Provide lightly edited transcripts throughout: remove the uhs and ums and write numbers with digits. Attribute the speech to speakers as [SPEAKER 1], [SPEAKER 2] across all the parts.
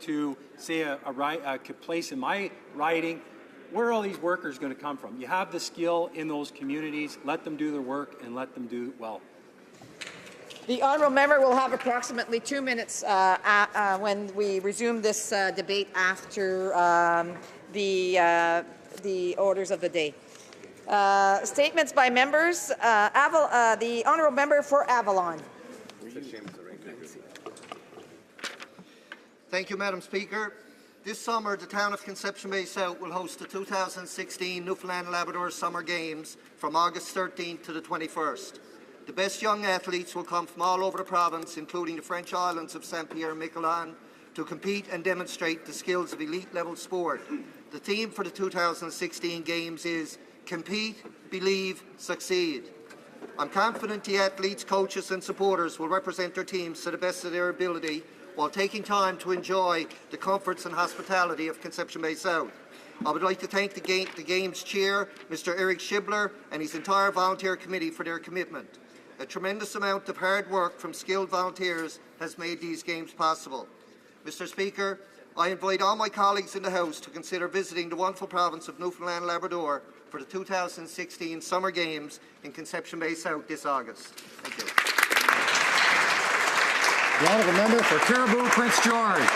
[SPEAKER 1] to, say, a place in my riding, where are all these workers going to come from? You have the skill in those communities. Let them do their work and let them do it well.
[SPEAKER 2] The honourable member will have approximately 2 minutes when we resume this debate after the orders of the day. Statements by members. The honourable member for Avalon.
[SPEAKER 3] Thank you, Madam Speaker. This summer, the town of Conception Bay South will host the 2016 Newfoundland and Labrador Summer Games from August 13th to the 21st. The best young athletes will come from all over the province, including the French islands of Saint-Pierre and Miquelon, to compete and demonstrate the skills of elite-level sport. The theme for the 2016 Games is Compete, Believe, Succeed. I'm confident the athletes, coaches and supporters will represent their teams to the best of their ability while taking time to enjoy the comforts and hospitality of Conception Bay South. I would like to thank the Games Chair, Mr. Eric Schibler, and his entire volunteer committee for their commitment. A tremendous amount of hard work from skilled volunteers has made these Games possible. Mr. Speaker, I invite all my colleagues in the House to consider visiting the wonderful province of Newfoundland and Labrador for the 2016 Summer Games in Conception Bay South this August. Thank you.
[SPEAKER 4] The honourable member for Caribou Prince George.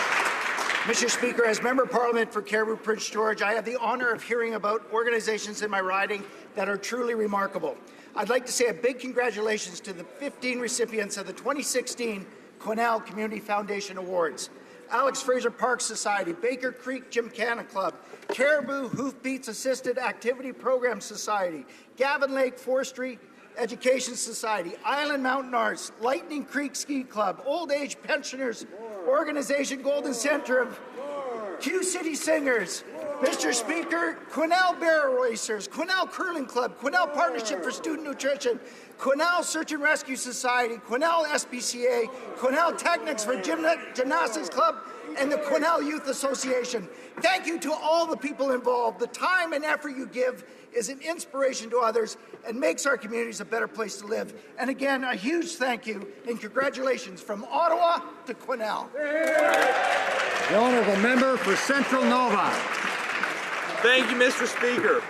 [SPEAKER 5] Mr. Speaker, as Member of Parliament for Caribou Prince George, I have the honour of hearing about organizations in my riding that are truly remarkable. I'd like to say a big congratulations to the 15 recipients of the 2016 Quesnel Community Foundation Awards. Alex Fraser Park Society, Baker Creek Gymkhana Club, Caribou Hoofbeats Assisted Activity Program Society, Gavin Lake Forestry Education Society, Island Mountain Arts, Lightning Creek Ski Club, Old Age Pensioners Organization Golden Center of Q City Singers. Mr. Speaker, Quesnel Barrel Racers, Quesnel Curling Club, Quesnel Partnership for Student Nutrition, Quesnel Search and Rescue Society, Quesnel SPCA, Quesnel Technics for Gymnastics Club, and the Quesnel Youth Association. Thank you to all the people involved. The time and effort you give is an inspiration to others and makes our communities a better place to live. And again, a huge thank you and congratulations from Ottawa to Quesnel.
[SPEAKER 4] The honourable member for Central Nova.
[SPEAKER 6] Thank you, Mr. Speaker.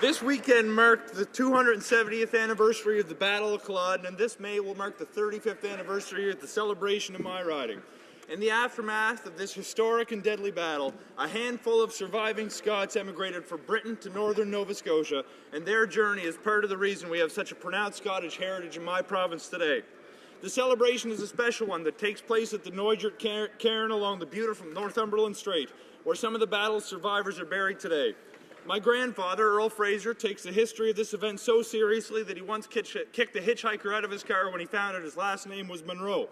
[SPEAKER 6] This weekend marked the 270th anniversary of the Battle of Culloden, and this May will mark the 35th anniversary of the celebration of my riding. In the aftermath of this historic and deadly battle, a handful of surviving Scots emigrated from Britain to northern Nova Scotia, and their journey is part of the reason we have such a pronounced Scottish heritage in my province today. The celebration is a special one that takes place at the Noidgert Cairn along the beautiful Northumberland Strait, where some of the battle's survivors are buried today. My grandfather, Earl Fraser, takes the history of this event so seriously that he once kicked a hitchhiker out of his car when he found out his last name was Monroe.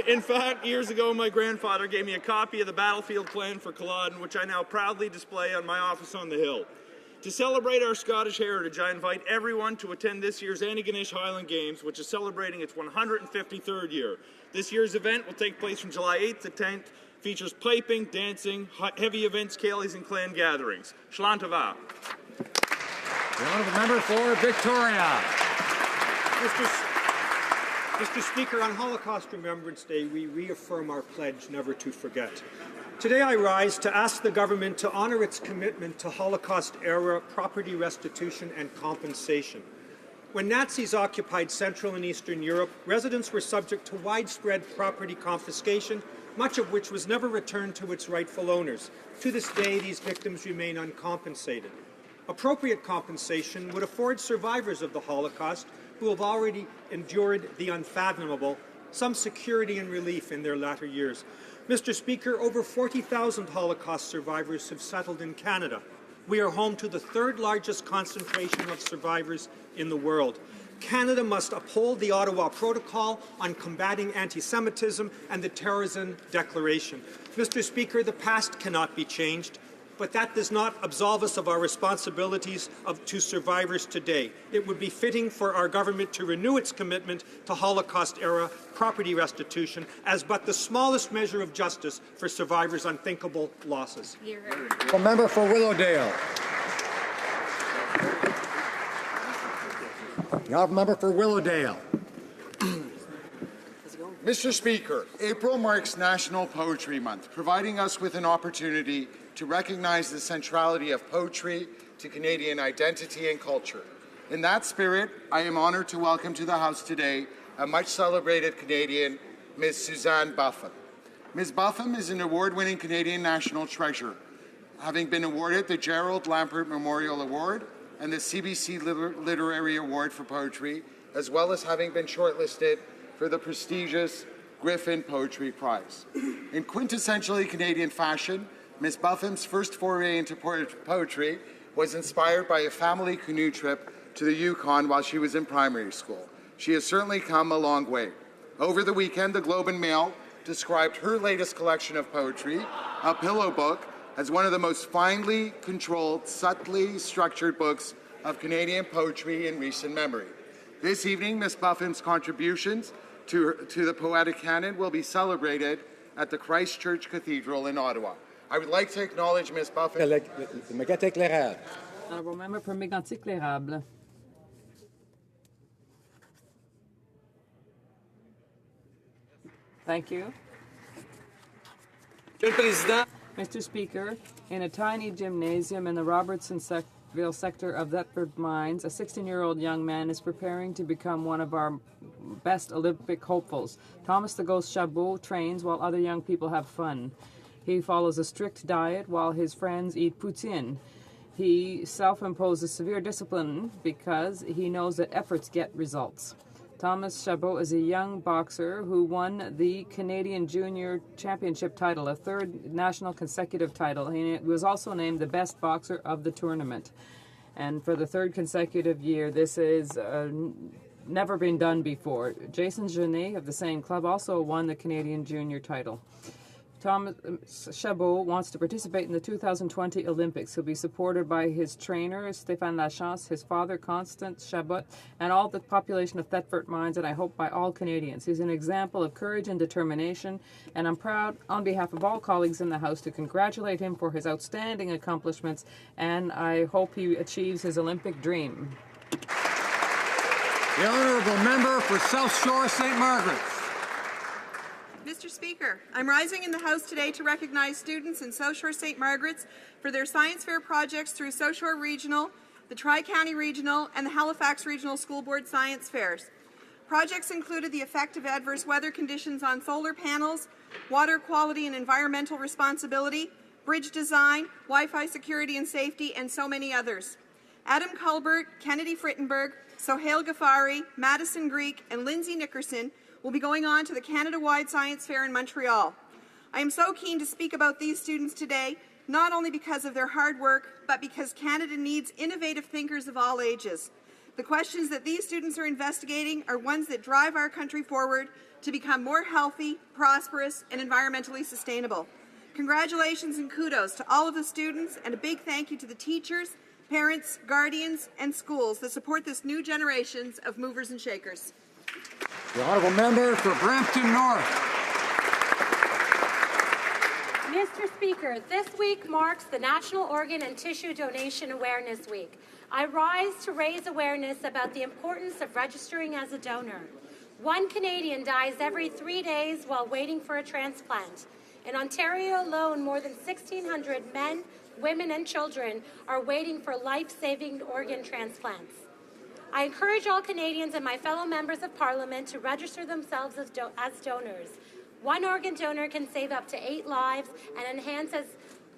[SPEAKER 6] In fact, years ago, my grandfather gave me a copy of the battlefield plan for Culloden, which I now proudly display on my office on the hill. To celebrate our Scottish heritage, I invite everyone to attend this year's Antigonish Highland Games, which is celebrating its 153rd year. This year's event will take place from July 8th to 10th, features piping, dancing, heavy events, ceilidhs and clan gatherings. Slán Tava.
[SPEAKER 4] The honourable member for Victoria.
[SPEAKER 1] Mr. Speaker, on Holocaust Remembrance Day, we reaffirm our pledge never to forget. Today I rise to ask the government to honour its commitment to Holocaust-era property restitution and compensation. When Nazis occupied Central and Eastern Europe, residents were subject to widespread property confiscation, much of which was never returned to its rightful owners. To this day, these victims remain uncompensated. Appropriate compensation would afford survivors of the Holocaust, who have already endured the unfathomable, some security and relief in their latter years. Mr. Speaker, over 40,000 Holocaust survivors have settled in Canada. We are home to the third largest concentration of survivors in the world. Canada must uphold the Ottawa Protocol on combating anti-Semitism and the Terrorism Declaration. Mr. Speaker, the past cannot be changed, but that does not absolve us of our responsibilities to survivors today. It would be fitting for our government to renew its commitment to Holocaust-era property restitution as but the smallest measure of justice for survivors' unthinkable losses.
[SPEAKER 4] The member for Willowdale. The honourable member for Willowdale.
[SPEAKER 7] Mr. Speaker, April marks National Poetry Month, providing us with an opportunity to recognize the centrality of poetry to Canadian identity and culture. In that spirit, I am honoured to welcome to the House today a much-celebrated Canadian, Ms. Suzanne Buffum. Ms. Buffum is an award-winning Canadian national treasure, having been awarded the Gerald Lampert Memorial Award and the CBC Literary Award for Poetry, as well as having been shortlisted for the prestigious Griffin Poetry Prize. In quintessentially Canadian fashion, Ms. Buffum's first foray into poetry was inspired by a family canoe trip to the Yukon while she was in primary school. She has certainly come a long way. Over the weekend, the Globe and Mail described her latest collection of poetry, A Pillow Book, as one of the most finely controlled, subtly structured books of Canadian poetry in recent memory. This evening, Ms. Buffum's contributions to the poetic canon will be celebrated at the Christ Church Cathedral in Ottawa. I would like to acknowledge Ms. Buffum.
[SPEAKER 8] Honourable member for Mégantic-L'Érable. Thank you. Mr. Speaker, in a tiny gymnasium in the Robertsonville sector of Thetford Mines, a 16-year-old young man is preparing to become one of our best Olympic hopefuls. Thomas the Ghost Chabot trains while other young people have fun. He follows a strict diet while his friends eat poutine. He self-imposes severe discipline because he knows that efforts get results. Thomas Chabot is a young boxer who won the Canadian Junior Championship title, a third national consecutive title. He was also named the best boxer of the tournament. And for the third consecutive year, this is never been done before. Jason Genet of the same club also won the Canadian Junior title. Thomas Chabot wants to participate in the 2020 Olympics. He'll be supported by his trainer, Stéphane Lachance, his father, Constant Chabot, and all the population of Thetford Mines, and I hope by all Canadians. He's an example of courage and determination, and I'm proud, on behalf of all colleagues in the House, to congratulate him for his outstanding accomplishments, and I hope he achieves his Olympic dream.
[SPEAKER 4] The honourable member for South Shore St. Margaret's.
[SPEAKER 9] Mr. Speaker, I'm rising in the House today to recognize students in South Shore St. Margaret's for their science fair projects through South Shore Regional, the Tri-County Regional, and the Halifax Regional School Board Science Fairs. Projects included the effect of adverse weather conditions on solar panels, water quality and environmental responsibility, bridge design, Wi-Fi security and safety, and so many others. Adam Culbert, Kennedy Frittenberg, Sohail Ghaffari, Madison Greek, and Lindsay Nickerson will be going on to the Canada-wide Science Fair in Montreal. I am so keen to speak about these students today, not only because of their hard work, but because Canada needs innovative thinkers of all ages. The questions that these students are investigating are ones that drive our country forward to become more healthy, prosperous, and environmentally sustainable. Congratulations and kudos to all of the students, and a big thank you to the teachers, parents, guardians, and schools that support this new generations of movers and shakers.
[SPEAKER 4] The honourable member for Brampton North.
[SPEAKER 10] Mr. Speaker, this week marks the National Organ and Tissue Donation Awareness Week. I rise to raise awareness about the importance of registering as a donor. One Canadian dies every 3 days while waiting for a transplant. In Ontario alone, more than 1,600 men, women, and children are waiting for life-saving organ transplants. I encourage all Canadians and my fellow members of Parliament to register themselves as donors. One organ donor can save up to 8 lives and enhance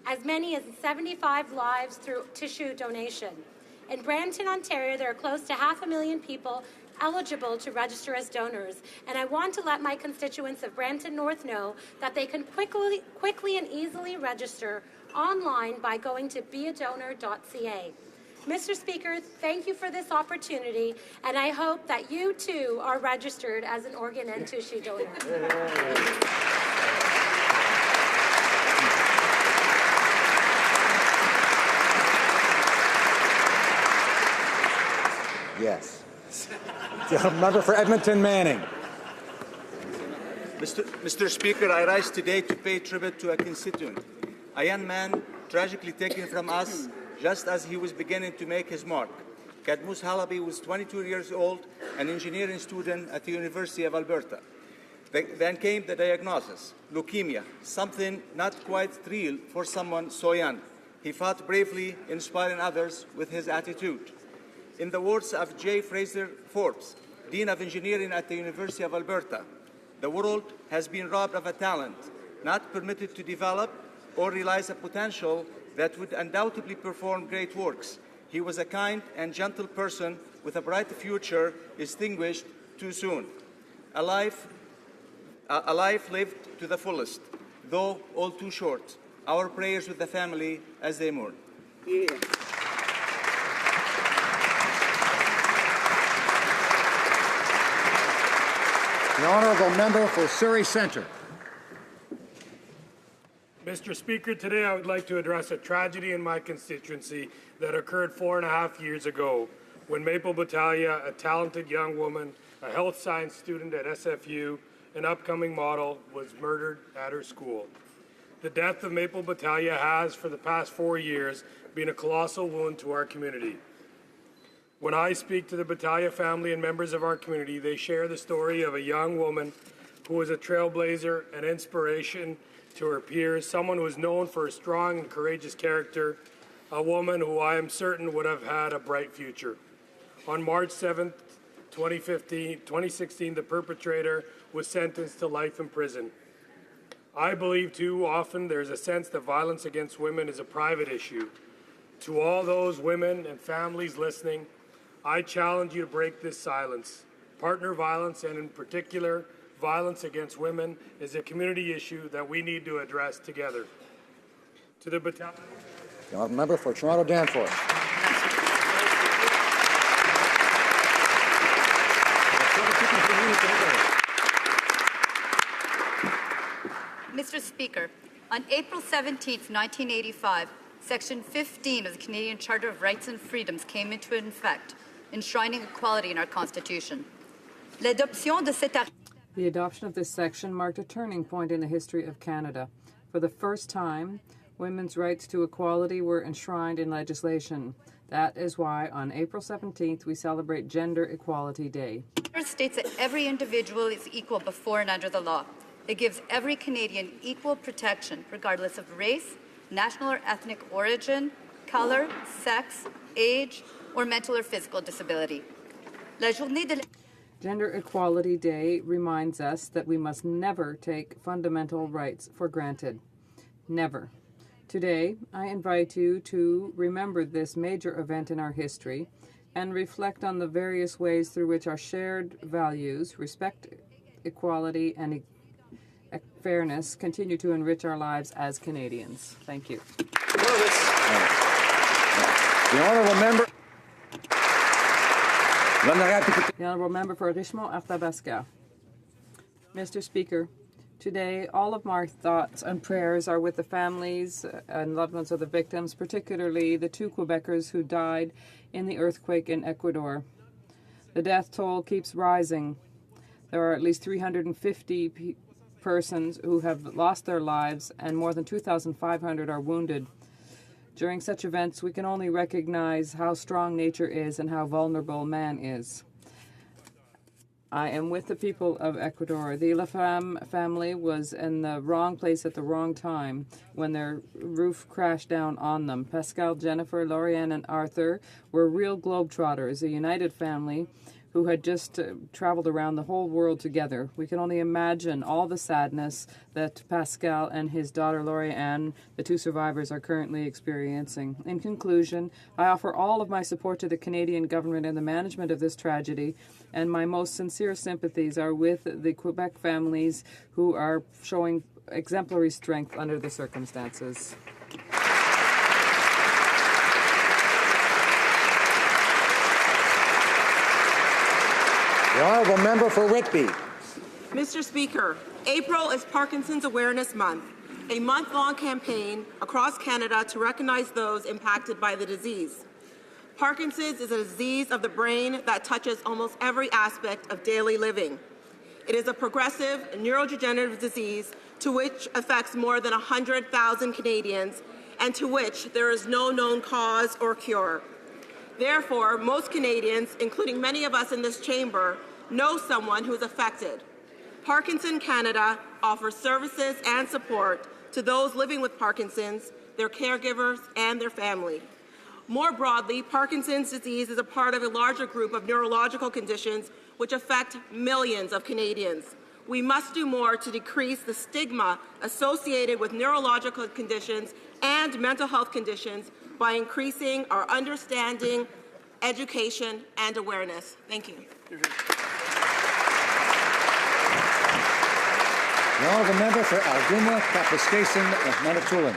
[SPEAKER 10] as many as 75 lives through tissue donation. In Brampton, Ontario, there are close to 500,000 people eligible to register as donors, and I want to let my constituents of Brampton North know that they can quickly and easily register online by going to beadonor.ca. Mr. Speaker, thank you for this opportunity, and I hope that you too are registered as an organ and tissue donor.
[SPEAKER 4] Yes. The member for Edmonton Manning.
[SPEAKER 11] Mr. Speaker, I rise today to pay tribute to a constituent, a young man tragically taken from us just as he was beginning to make his mark. Kadmus Halabi was 22 years old, an engineering student at the University of Alberta. Then came the diagnosis, leukemia, something not quite real for someone so young. He fought bravely, inspiring others with his attitude. In the words of J. Fraser Forbes, Dean of Engineering at the University of Alberta, the world has been robbed of a talent, not permitted to develop or realize a potential that would undoubtedly perform great works. He was a kind and gentle person with a bright future, extinguished too soon. A life lived to the fullest, though all too short. Our prayers with the family as they mourn.
[SPEAKER 4] The honourable member for Surrey Centre.
[SPEAKER 12] Mr. Speaker, today I would like to address a tragedy in my constituency that occurred 4.5 years ago when Maple Battaglia, a talented young woman, a health science student at SFU, an upcoming model, was murdered at her school. The death of Maple Battaglia has, for the past 4 years, been a colossal wound to our community. When I speak to the Battaglia family and members of our community, they share the story of a young woman who was a trailblazer, an inspiration to her peers, someone who was known for a strong and courageous character, a woman who I am certain would have had a bright future. On March 7th, 2016, the perpetrator was sentenced to life in prison. I believe too often there's a sense that violence against women is a private issue. To all those women and families listening, I challenge you to break this silence. Partner violence, and in particular, violence against women, is a community issue that we need to address together. To the battalion.
[SPEAKER 4] The honourable member for Toronto Danforth.
[SPEAKER 13] Mr. Speaker, on April 17, 1985, Section 15 of the Canadian Charter of Rights and Freedoms came into effect, enshrining equality in our Constitution.
[SPEAKER 8] The adoption of this section marked a turning point in the history of Canada. For the first time, women's rights to equality were enshrined in legislation. That is why on April 17th we celebrate Gender Equality Day.
[SPEAKER 13] It states that every individual is equal before and under the law. It gives every Canadian equal protection, regardless of race, national or ethnic origin, color, sex, age, or mental or physical disability.
[SPEAKER 8] Gender Equality Day reminds us that we must never take fundamental rights for granted. Never. Today, I invite you to remember this major event in our history and reflect on the various ways through which our shared values, respect, equality, and fairness continue to enrich our lives as Canadians. Thank you.
[SPEAKER 4] The honourable member.
[SPEAKER 8] The honourable member for Richmond-Arthabasca. Mr. Speaker, today all of my thoughts and prayers are with the families and loved ones of the victims, particularly the 2 Quebecers who died in the earthquake in Ecuador. The death toll keeps rising. There are at least 350 persons who have lost their lives and more than 2,500 are wounded. During such events, we can only recognize how strong nature is and how vulnerable man is. I am with the people of Ecuador. The Lafam family was in the wrong place at the wrong time when their roof crashed down on them. Pascal, Jennifer, Lorianne, and Arthur were real globetrotters, a united family who had just traveled around the whole world together. We can only imagine all the sadness that Pascal and his daughter Lorianne, the 2 survivors, are currently experiencing. In conclusion, I offer all of my support to the Canadian government in the management of this tragedy, and my most sincere sympathies are with the Quebec families who are showing exemplary strength under the circumstances.
[SPEAKER 4] The honourable member for Whitby.
[SPEAKER 14] Mr. Speaker, April is Parkinson's Awareness Month, a month-long campaign across Canada to recognize those impacted by the disease. Parkinson's is a disease of the brain that touches almost every aspect of daily living. It is a progressive neurodegenerative disease to which affects more than 100,000 Canadians and to which there is no known cause or cure. Therefore, most Canadians, including many of us in this chamber, know someone who is affected. Parkinson Canada offers services and support to those living with Parkinson's, their caregivers, and their family. More broadly, Parkinson's disease is a part of a larger group of neurological conditions which affect millions of Canadians. We must do more to decrease the stigma associated with neurological conditions and mental health conditions by increasing our understanding, education, and awareness. Thank you.
[SPEAKER 4] The honourable member for Algoma, Kapuskasing of Manitoulin.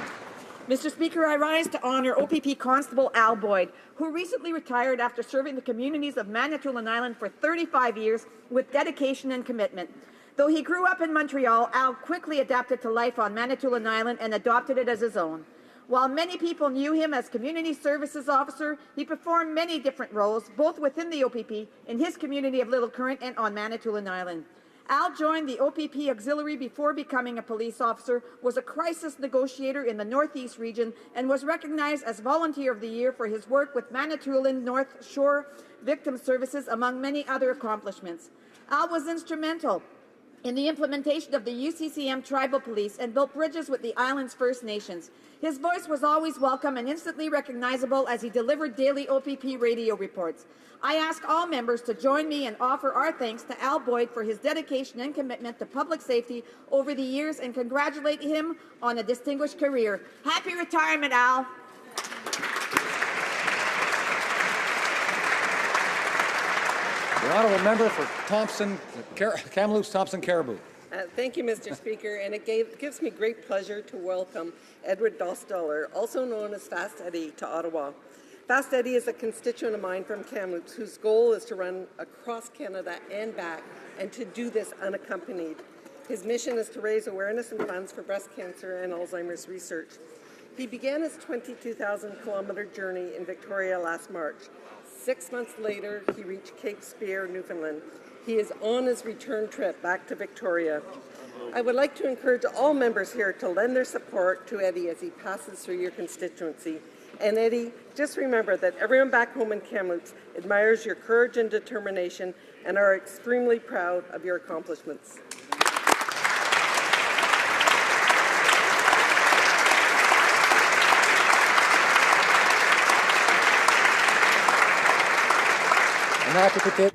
[SPEAKER 2] Mr. Speaker, I rise to honour OPP Constable Al Boyd, who recently retired after serving the communities of Manitoulin Island for 35 years with dedication and commitment. Though he grew up in Montreal, Al quickly adapted to life on Manitoulin Island and adopted it as his own. While many people knew him as Community Services Officer, he performed many different roles, both within the OPP, in his community of Little Current, and on Manitoulin Island. Al joined the OPP Auxiliary before becoming a police officer, was a crisis negotiator in the Northeast region, and was recognized as Volunteer of the Year for his work with Manitoulin North Shore Victim Services, among many other accomplishments. Al was instrumental in the implementation of the UCCM Tribal Police and built bridges with the island's First Nations. His voice was always welcome and instantly recognizable as he delivered daily OPP radio reports. I ask all members to join me and offer our thanks to Al Boyd for his dedication and commitment to public safety over the years and congratulate him on a distinguished career. Happy retirement, Al.
[SPEAKER 4] The honourable member for Kamloops, Thompson, Caribou.
[SPEAKER 15] Thank you, Mr. Speaker, and it gives me great pleasure to welcome Edward Dostoller, also known as Fast Eddie, to Ottawa. Fast Eddie is a constituent of mine from Kamloops whose goal is to run across Canada and back, and to do this unaccompanied. His mission is to raise awareness and funds for breast cancer and Alzheimer's research. He began his 22,000-kilometre journey in Victoria last March. 6 months later, he reached Cape Spear, Newfoundland. He is on his return trip back to Victoria. I would like to encourage all members here to lend their support to Eddie as he passes through your constituency. And Eddie, just remember that everyone back home in Kamloops admires your courage and determination and are extremely proud of your accomplishments.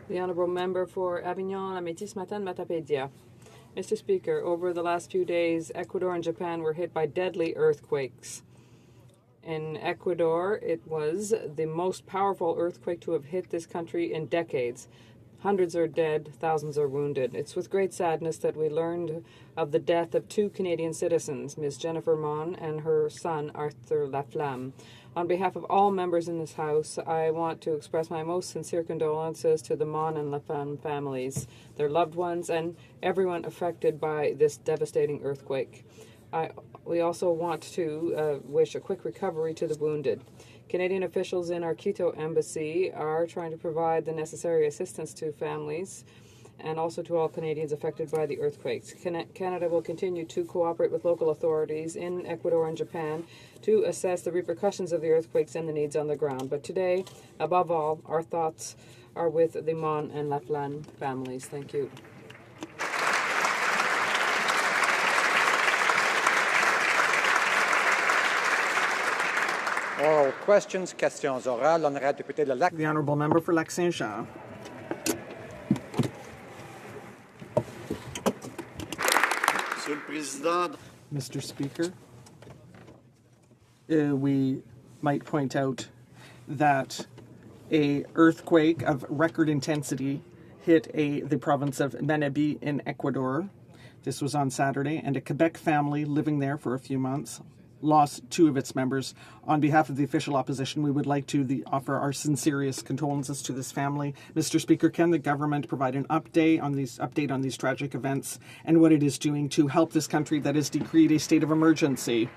[SPEAKER 8] The honourable member for Avignon, Amétis Matin, Matapédia. Mr. Speaker, over the last few days, Ecuador and Japan were hit by deadly earthquakes. In Ecuador, it was the most powerful earthquake to have hit this country in decades. Hundreds are dead, thousands are wounded. It's with great sadness that we learned of the death of 2 Canadian citizens, Ms. Jennifer Mon and her son, Arthur Laflamme. On behalf of all members in this House, I want to express my most sincere condolences to the Mon and Laflamme families, their loved ones, and everyone affected by this devastating earthquake. We also want to wish a quick recovery to the wounded. Canadian officials in our Quito embassy are trying to provide the necessary assistance to families and also to all Canadians affected by the earthquakes. Canada will continue to cooperate with local authorities in Ecuador and Japan to assess the repercussions of the earthquakes and the needs on the ground. But today, above all, our thoughts are with the Mon and Laflamme families. Thank you.
[SPEAKER 4] Oral questions, questions orales. L'honorable député de Lac.
[SPEAKER 16] The honourable member for Lac Saint-Jean. Mr. Speaker, we might point out that an earthquake of record intensity hit the province of Manabí in Ecuador. This was on Saturday, and a Quebec family living there for a few months lost 2 of its members. On behalf of the official opposition, we would like to offer our sincerest condolences to this family. Mr. Speaker, can the government provide an update on these tragic events and what it is doing to help this country that has decreed a state of emergency?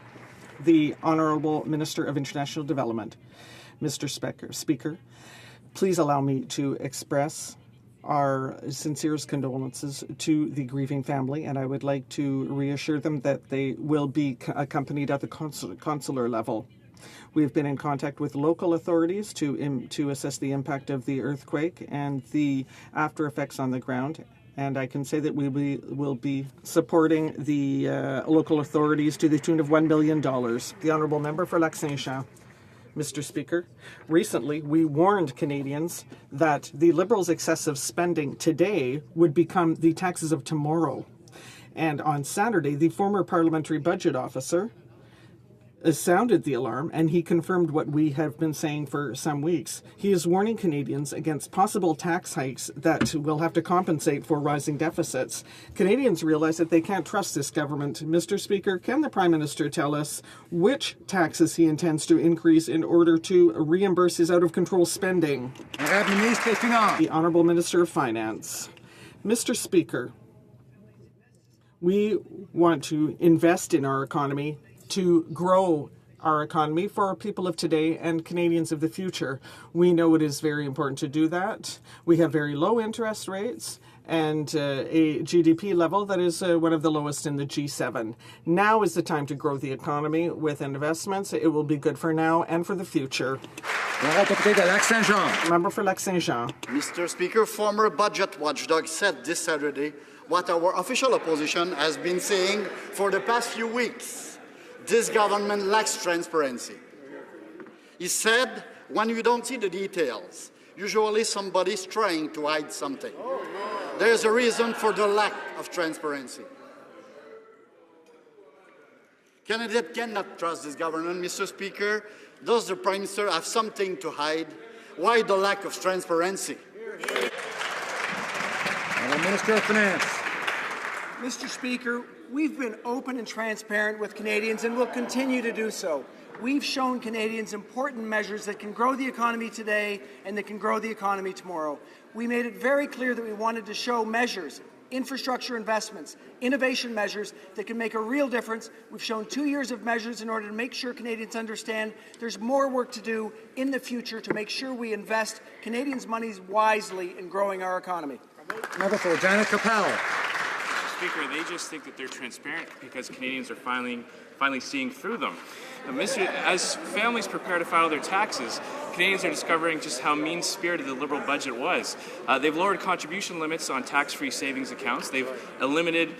[SPEAKER 16] The Honourable Minister of International Development. Mr. Speaker, please allow me to express our sincerest condolences to the grieving family, and I would like to reassure them that they will be accompanied at the consular level. We've been in contact with local authorities to assess the impact of the earthquake and the after effects on the ground, And I can say that we will be supporting the local authorities to the tune of $1 million. The Honourable Member for Lac-Saint-Jean. Mr. Speaker, recently we warned Canadians that the Liberals' excessive spending today would become the taxes of tomorrow. And on Saturday, the former parliamentary budget officer sounded the alarm, and he confirmed what we have been saying for some weeks. He is warning Canadians against possible tax hikes that will have to compensate for rising deficits. Canadians realize that they can't trust this government. Mr. Speaker, can the Prime Minister tell us which taxes he intends to increase in order to reimburse his out-of-control spending? The Honourable Minister of Finance. Mr. Speaker, we want to invest in our economy to grow our economy for our people of today and Canadians of the future. We know it is very important to do that. We have very low interest rates and a GDP level that is one of the lowest in the G7. Now is the time to grow the economy with investments. It will be good for now and for the future. Member for Lac-Saint-Jean.
[SPEAKER 17] Mr. Speaker, former budget watchdog said this Saturday what our official opposition has been saying for the past few weeks. This government lacks transparency. He said, when you don't see the details, usually somebody's trying to hide something. There's a reason for the lack of transparency. Canada cannot trust this government, Mr. Speaker. Does the Prime Minister have something to hide? Why the lack of transparency?
[SPEAKER 4] Minister of Finance.
[SPEAKER 5] Mr. Speaker, we've been open and transparent with Canadians and will continue to do so. We've shown Canadians important measures that can grow the economy today and that can grow the economy tomorrow. We made it very clear that we wanted to show measures, infrastructure investments, innovation measures that can make a real difference. We've shown 2 years of measures in order to make sure Canadians understand there's more work to do in the future to make sure we invest Canadians' monies wisely in growing our economy.
[SPEAKER 4] Member for Regina Capel.
[SPEAKER 18] Speaker, they just think that they're transparent because Canadians are finally seeing through them. As families prepare to file their taxes, Canadians are discovering just how mean-spirited the Liberal budget was. They've lowered contribution limits on tax-free savings accounts. They've eliminated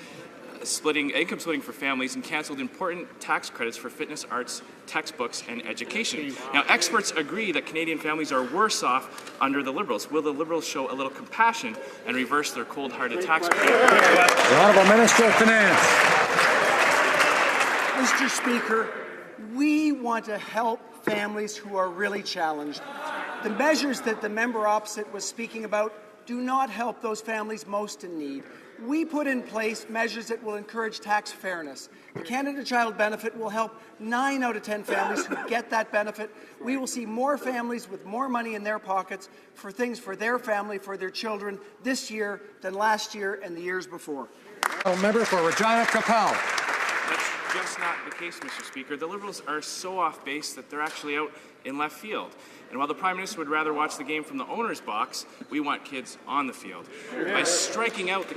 [SPEAKER 18] income splitting for families and cancelled important tax credits for fitness, arts, textbooks, and education. Now, experts agree that Canadian families are worse off under the Liberals. Will the Liberals show a little compassion and reverse their cold-hearted tax credit?
[SPEAKER 4] The Honourable Minister of Finance.
[SPEAKER 5] Mr. Speaker, we want to help families who are really challenged. The measures that the member opposite was speaking about do not help those families most in need. We put in place measures that will encourage tax fairness. The Canada Child Benefit will help 9 out of 10 families who get that benefit. We will see more families with more money in their pockets for things for their family, for their children this year than last year and the years before.
[SPEAKER 4] Member for Regina Capel.
[SPEAKER 18] That's just not the case, Mr. Speaker. The Liberals are so off base that they're actually out in left field. And while the Prime Minister would rather watch the game from the owner's box, we want kids on the field. By striking out the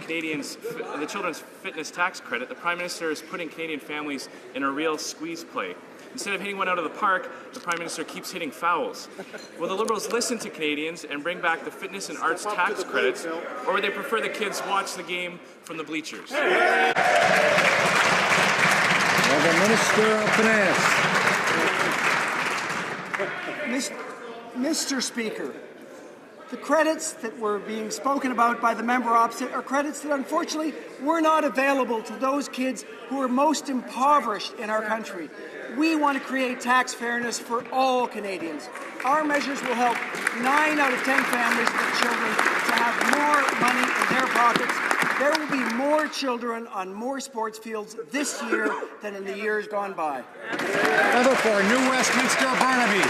[SPEAKER 18] children's fitness tax credit, the Prime Minister is putting Canadian families in a real squeeze play. Instead of hitting one out of the park, the Prime Minister keeps hitting fouls. Will the Liberals listen to Canadians and bring back the fitness and arts tax credits, or would they prefer the kids watch the game from the bleachers?
[SPEAKER 4] The Minister of Finance.
[SPEAKER 5] Mr. Speaker, the credits that were being spoken about by the member opposite are credits that unfortunately were not available to those kids who are most impoverished in our country. We want to create tax fairness for all Canadians. Our measures will help 9 out of 10 families with children to have more money in their pockets. There will be more children on more sports fields this year than in the years gone by.
[SPEAKER 4] Member for New Westminster, Burnaby.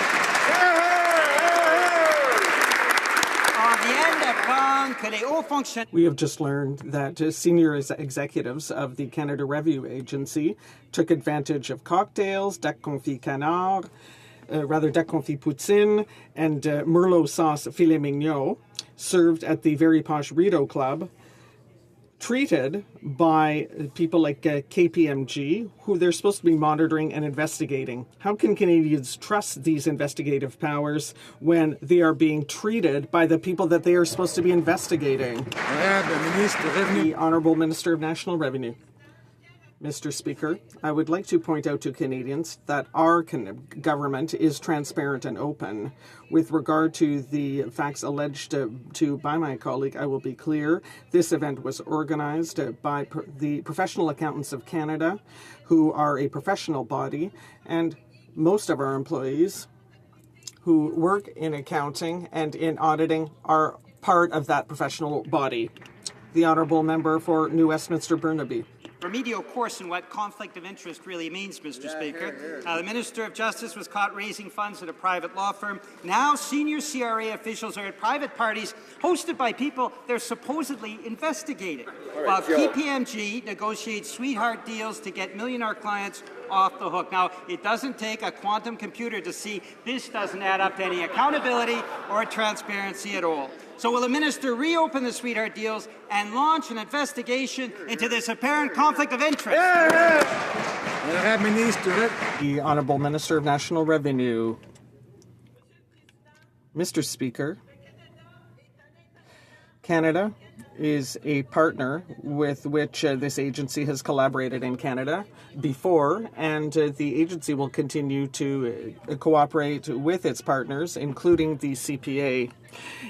[SPEAKER 16] We have just learned that senior executives of the Canada Revenue Agency took advantage of cocktails, duck confit canard, duck confit poutine, and Merlot sauce filet mignon served at the very posh Rideau Club treated by people like KPMG, who they're supposed to be monitoring and investigating. How can Canadians trust these investigative powers when they are being treated by the people that they are supposed to be investigating? The Honourable Minister of National Revenue. Mr. Speaker, I would like to point out to Canadians that our government is transparent and open. With regard to the facts alleged by my colleague, I will be clear. This event was organized by the Professional Accountants of Canada, who are a professional body, and most of our employees who work in accounting and in auditing are part of that professional body. The Honourable Member for New Westminster Burnaby.
[SPEAKER 19] Remedial course in what conflict of interest really means, Mr. Speaker. The Minister of Justice was caught raising funds at a private law firm. Now senior CRA officials are at private parties hosted by people they're supposedly investigating, while KPMG negotiates sweetheart deals to get millionaire clients off the hook. Now, it doesn't take a quantum computer to see this doesn't add up to any accountability or transparency at all. So will the minister reopen the sweetheart deals and launch an investigation into this apparent conflict of interest?
[SPEAKER 16] The Honourable Minister of National Revenue. Mr. Speaker, Canada is a partner with which this agency has collaborated in Canada before, and the agency will continue to cooperate with its partners, including the CPA.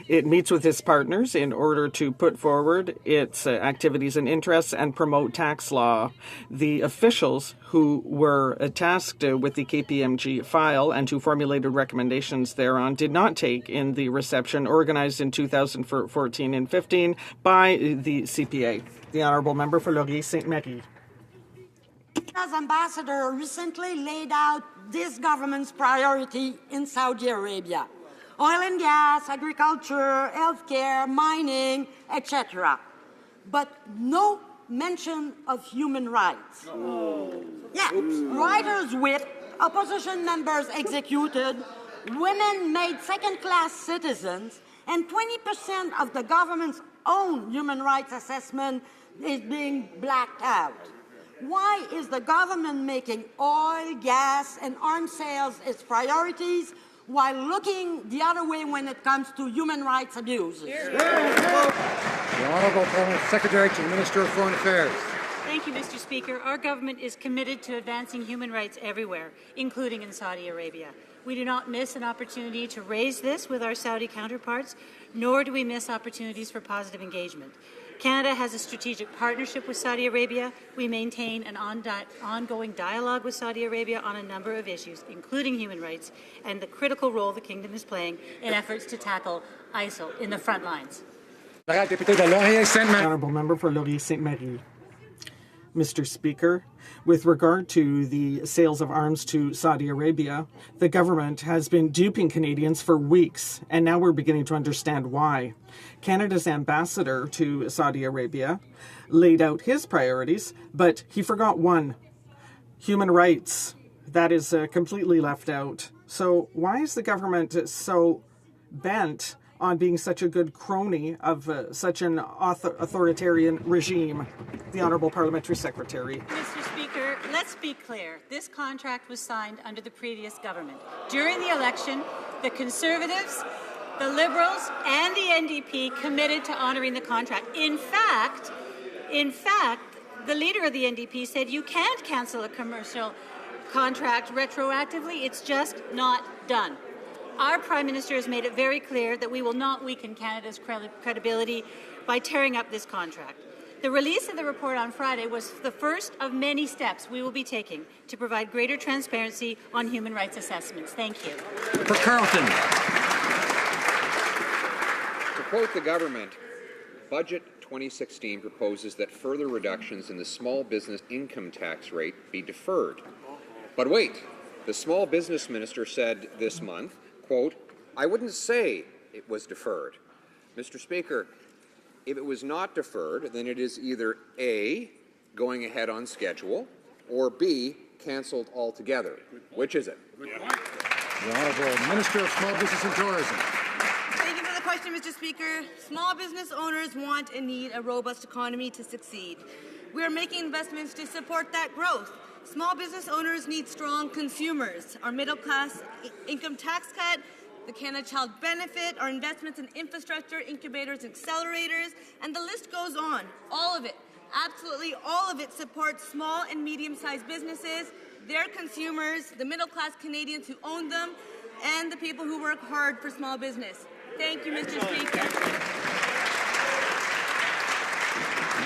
[SPEAKER 16] It meets with its partners in order to put forward its activities and interests and promote tax law. The officials who were tasked with the KPMG file and who formulated recommendations thereon did not take in the reception organized in 2014 and 15 by the CPA. The Honourable Member for Laurier-Sainte-Marie.
[SPEAKER 20] Canada's ambassador recently laid out this government's priority in Saudi Arabia: oil and gas, agriculture, healthcare, mining, etc. But no mention of human rights. Writers whipped, opposition members executed, women made second-class citizens, and 20% of the government's own human rights assessment is being blacked out. Why is the government making oil, gas, and arms sales its priorities while looking the other way when it comes to human rights abuses?
[SPEAKER 4] The Honourable Permanent Secretary to the Minister of Foreign Affairs.
[SPEAKER 21] Thank you, Mr. Speaker. Our government is committed to advancing human rights everywhere, including in Saudi Arabia. We do not miss an opportunity to raise this with our Saudi counterparts, nor do we miss opportunities for positive engagement. Canada has a strategic partnership with Saudi Arabia. We maintain an ongoing dialogue with Saudi Arabia on a number of issues, including human rights and the critical role the Kingdom is playing in efforts to tackle ISIL in the front lines.
[SPEAKER 16] Honourable Member for Laurier-Sainte-Marie. Mr. Speaker, with regard to the sales of arms to Saudi Arabia, the government has been duping Canadians for weeks, and now we're beginning to understand why. Canada's ambassador to Saudi Arabia laid out his priorities, but he forgot one: human rights. That is completely left out. So why is the government so bent on being such a good crony of such an authoritarian regime? The Honourable Parliamentary Secretary.
[SPEAKER 21] Mr. Speaker, let's be clear. This contract was signed under the previous government. During the election, the Conservatives, the Liberals, and the NDP committed to honouring the contract. In fact, the leader of the NDP said you can't cancel a commercial contract retroactively. It's just not done. Our Prime Minister has made it very clear that we will not weaken Canada's credibility by tearing up this contract. The release of the report on Friday was the first of many steps we will be taking to provide greater transparency on human rights assessments. Thank you.
[SPEAKER 4] For Carleton.
[SPEAKER 22] To quote the government, Budget 2016 proposes that further reductions in the small business income tax rate be deferred. But wait, the small business minister said this month, quote, "I wouldn't say it was deferred." Mr. Speaker, if it was not deferred, then it is either A, going ahead on schedule, or B, cancelled altogether. Which is it?
[SPEAKER 4] The Honourable Minister of Small Business and Tourism.
[SPEAKER 23] Thank you for the question.
[SPEAKER 3] question, Mr. Speaker. Small business owners want and need a robust economy to succeed. We are making investments to support that growth. Small business owners need strong consumers. Our middle class income tax cut, the Canada Child Benefit, our investments in infrastructure, incubators, accelerators, and the list goes on. All of it, absolutely all of it supports small and medium-sized businesses, their consumers, the middle-class Canadians who own them, and the people who work hard for small business. Thank you, Mr. Speaker.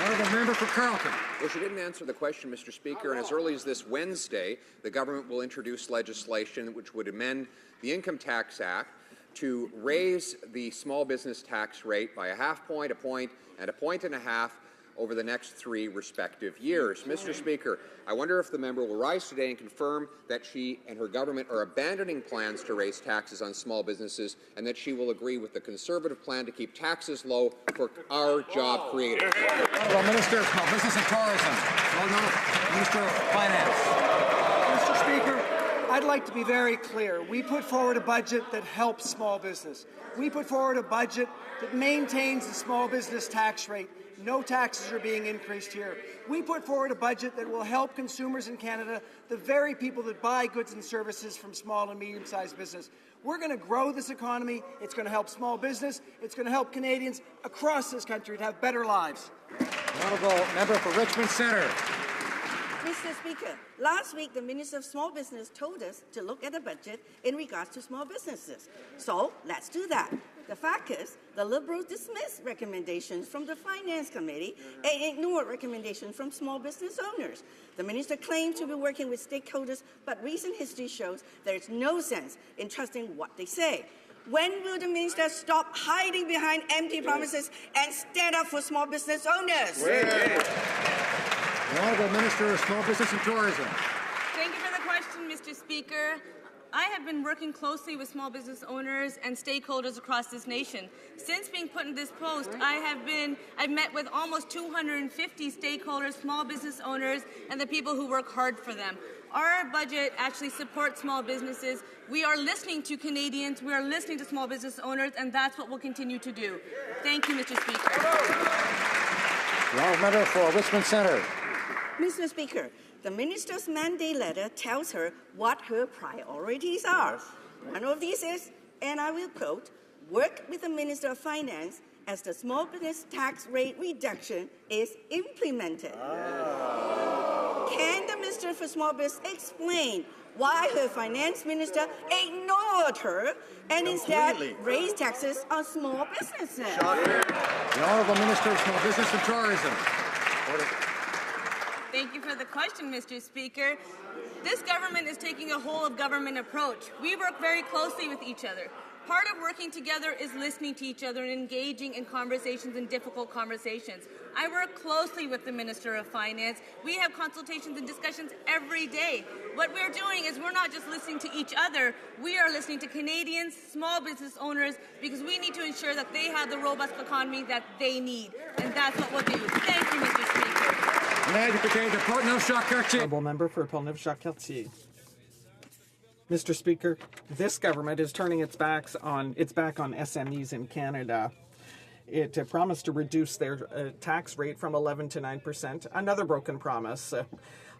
[SPEAKER 4] Honourable member for Carleton.
[SPEAKER 22] Well, she didn't answer the question, Mr. Speaker, and as early as this Wednesday, the government will introduce legislation which would amend the Income Tax Act to raise the small business tax rate by a half point, a point, and a point and a half over the next 3 respective years. Mr. Speaker, I wonder if the member will rise today and confirm that she and her government are abandoning plans to raise taxes on small businesses and that she will agree with the Conservative plan to keep taxes low for our job creators.
[SPEAKER 4] Honourable Minister of Small Business and Tourism. Minister of Finance.
[SPEAKER 6] Mr. Speaker, I'd like to be very clear. We put forward a budget that helps small business. We put forward a budget that maintains the small business tax rate. No taxes are being increased here. We put forward a budget that will help consumers in Canada, the very people that buy goods and services from small and medium-sized business. We're going to grow this economy. It's going to help small business. It's going to help Canadians across this country to have better lives.
[SPEAKER 4] Honourable member for Richmond Centre.
[SPEAKER 3] Mr. Speaker, last week the Minister of Small Business told us to look at the budget in regards to small businesses. So let's do that. The fact is, the Liberals dismissed recommendations from the Finance Committee and ignored recommendations from small business owners. The Minister claimed to be working with stakeholders, but recent history shows there is no sense in trusting what they say. When will the Minister stop hiding behind empty promises and stand up for small business owners?
[SPEAKER 4] The Honourable Minister of Small Business and Tourism.
[SPEAKER 3] Thank you for the question, Mr. Speaker. I have been working closely with small business owners and stakeholders across this nation. Since being put in this post, I've met with almost 250 stakeholders, small business owners, and the people who work hard for them. Our budget actually supports small businesses. We are listening to Canadians, we are listening to small business owners, and that's what we'll continue to do. Thank you, Mr. Speaker.
[SPEAKER 4] The Honourable member for Richmond Centre.
[SPEAKER 3] Mr. Speaker, the Minister's mandate letter tells her what her priorities are. One of these is, and I will quote, work with the Minister of Finance as the small business tax rate reduction is implemented. Can the Minister for Small Business explain why her Finance Minister ignored her and instead raised taxes on small businesses?
[SPEAKER 4] The Honourable Minister of Small Business and Tourism. Order.
[SPEAKER 3] Thank you for the question, Mr. Speaker. This government is taking a whole-of-government approach. We work very closely with each other. Part of working together is listening to each other and engaging in conversations and difficult conversations. I work closely with the Minister of Finance. We have consultations and discussions every day. What we're doing is we're not just listening to each other, we are listening to Canadians, small business owners, because we need to ensure that they have the robust economy that they need. And that's what we'll do. Thank you, Mr. Speaker.
[SPEAKER 16] Honourable member for Portneuf-Jacques-Cartier. Mr. Speaker, this government is turning its back on SMEs in Canada. It promised to reduce their tax rate from 11% to 9%. Another broken promise.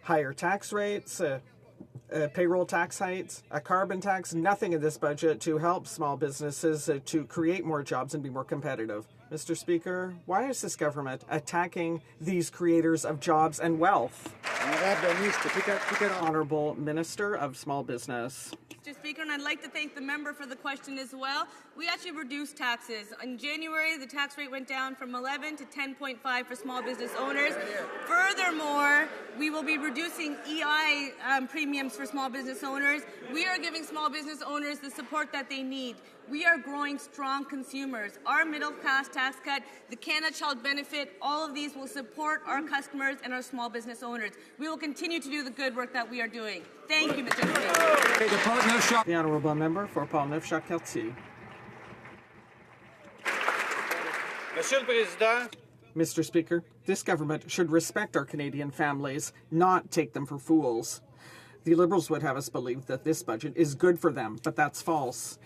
[SPEAKER 16] Higher tax rates, payroll tax hikes, a carbon tax, nothing in this budget to help small businesses to create more jobs and be more competitive. Mr. Speaker, why is this government attacking these creators of jobs and wealth? Honourable Minister of Small Business.
[SPEAKER 3] Mr. Speaker, and I'd like to thank the member for the question as well. We actually reduced taxes. In January, the tax rate went down from 11 to 10.5 for small business owners. Furthermore, we will be reducing EI premiums for small business owners. We are giving small business owners the support that they need. We are growing strong consumers. Our middle class tax cut, the Canada Child Benefit, all of these will support our customers and our small business owners. We will continue to do the good work that we are doing. Thank you, Mr. Speaker.
[SPEAKER 16] The Honourable Member for Portneuf-Jacques-Cartier.
[SPEAKER 23] Monsieur le Président.
[SPEAKER 16] Mr. Speaker, this government should respect our Canadian families, not take them for fools. The Liberals would have us believe that this budget is good for them, but that's false.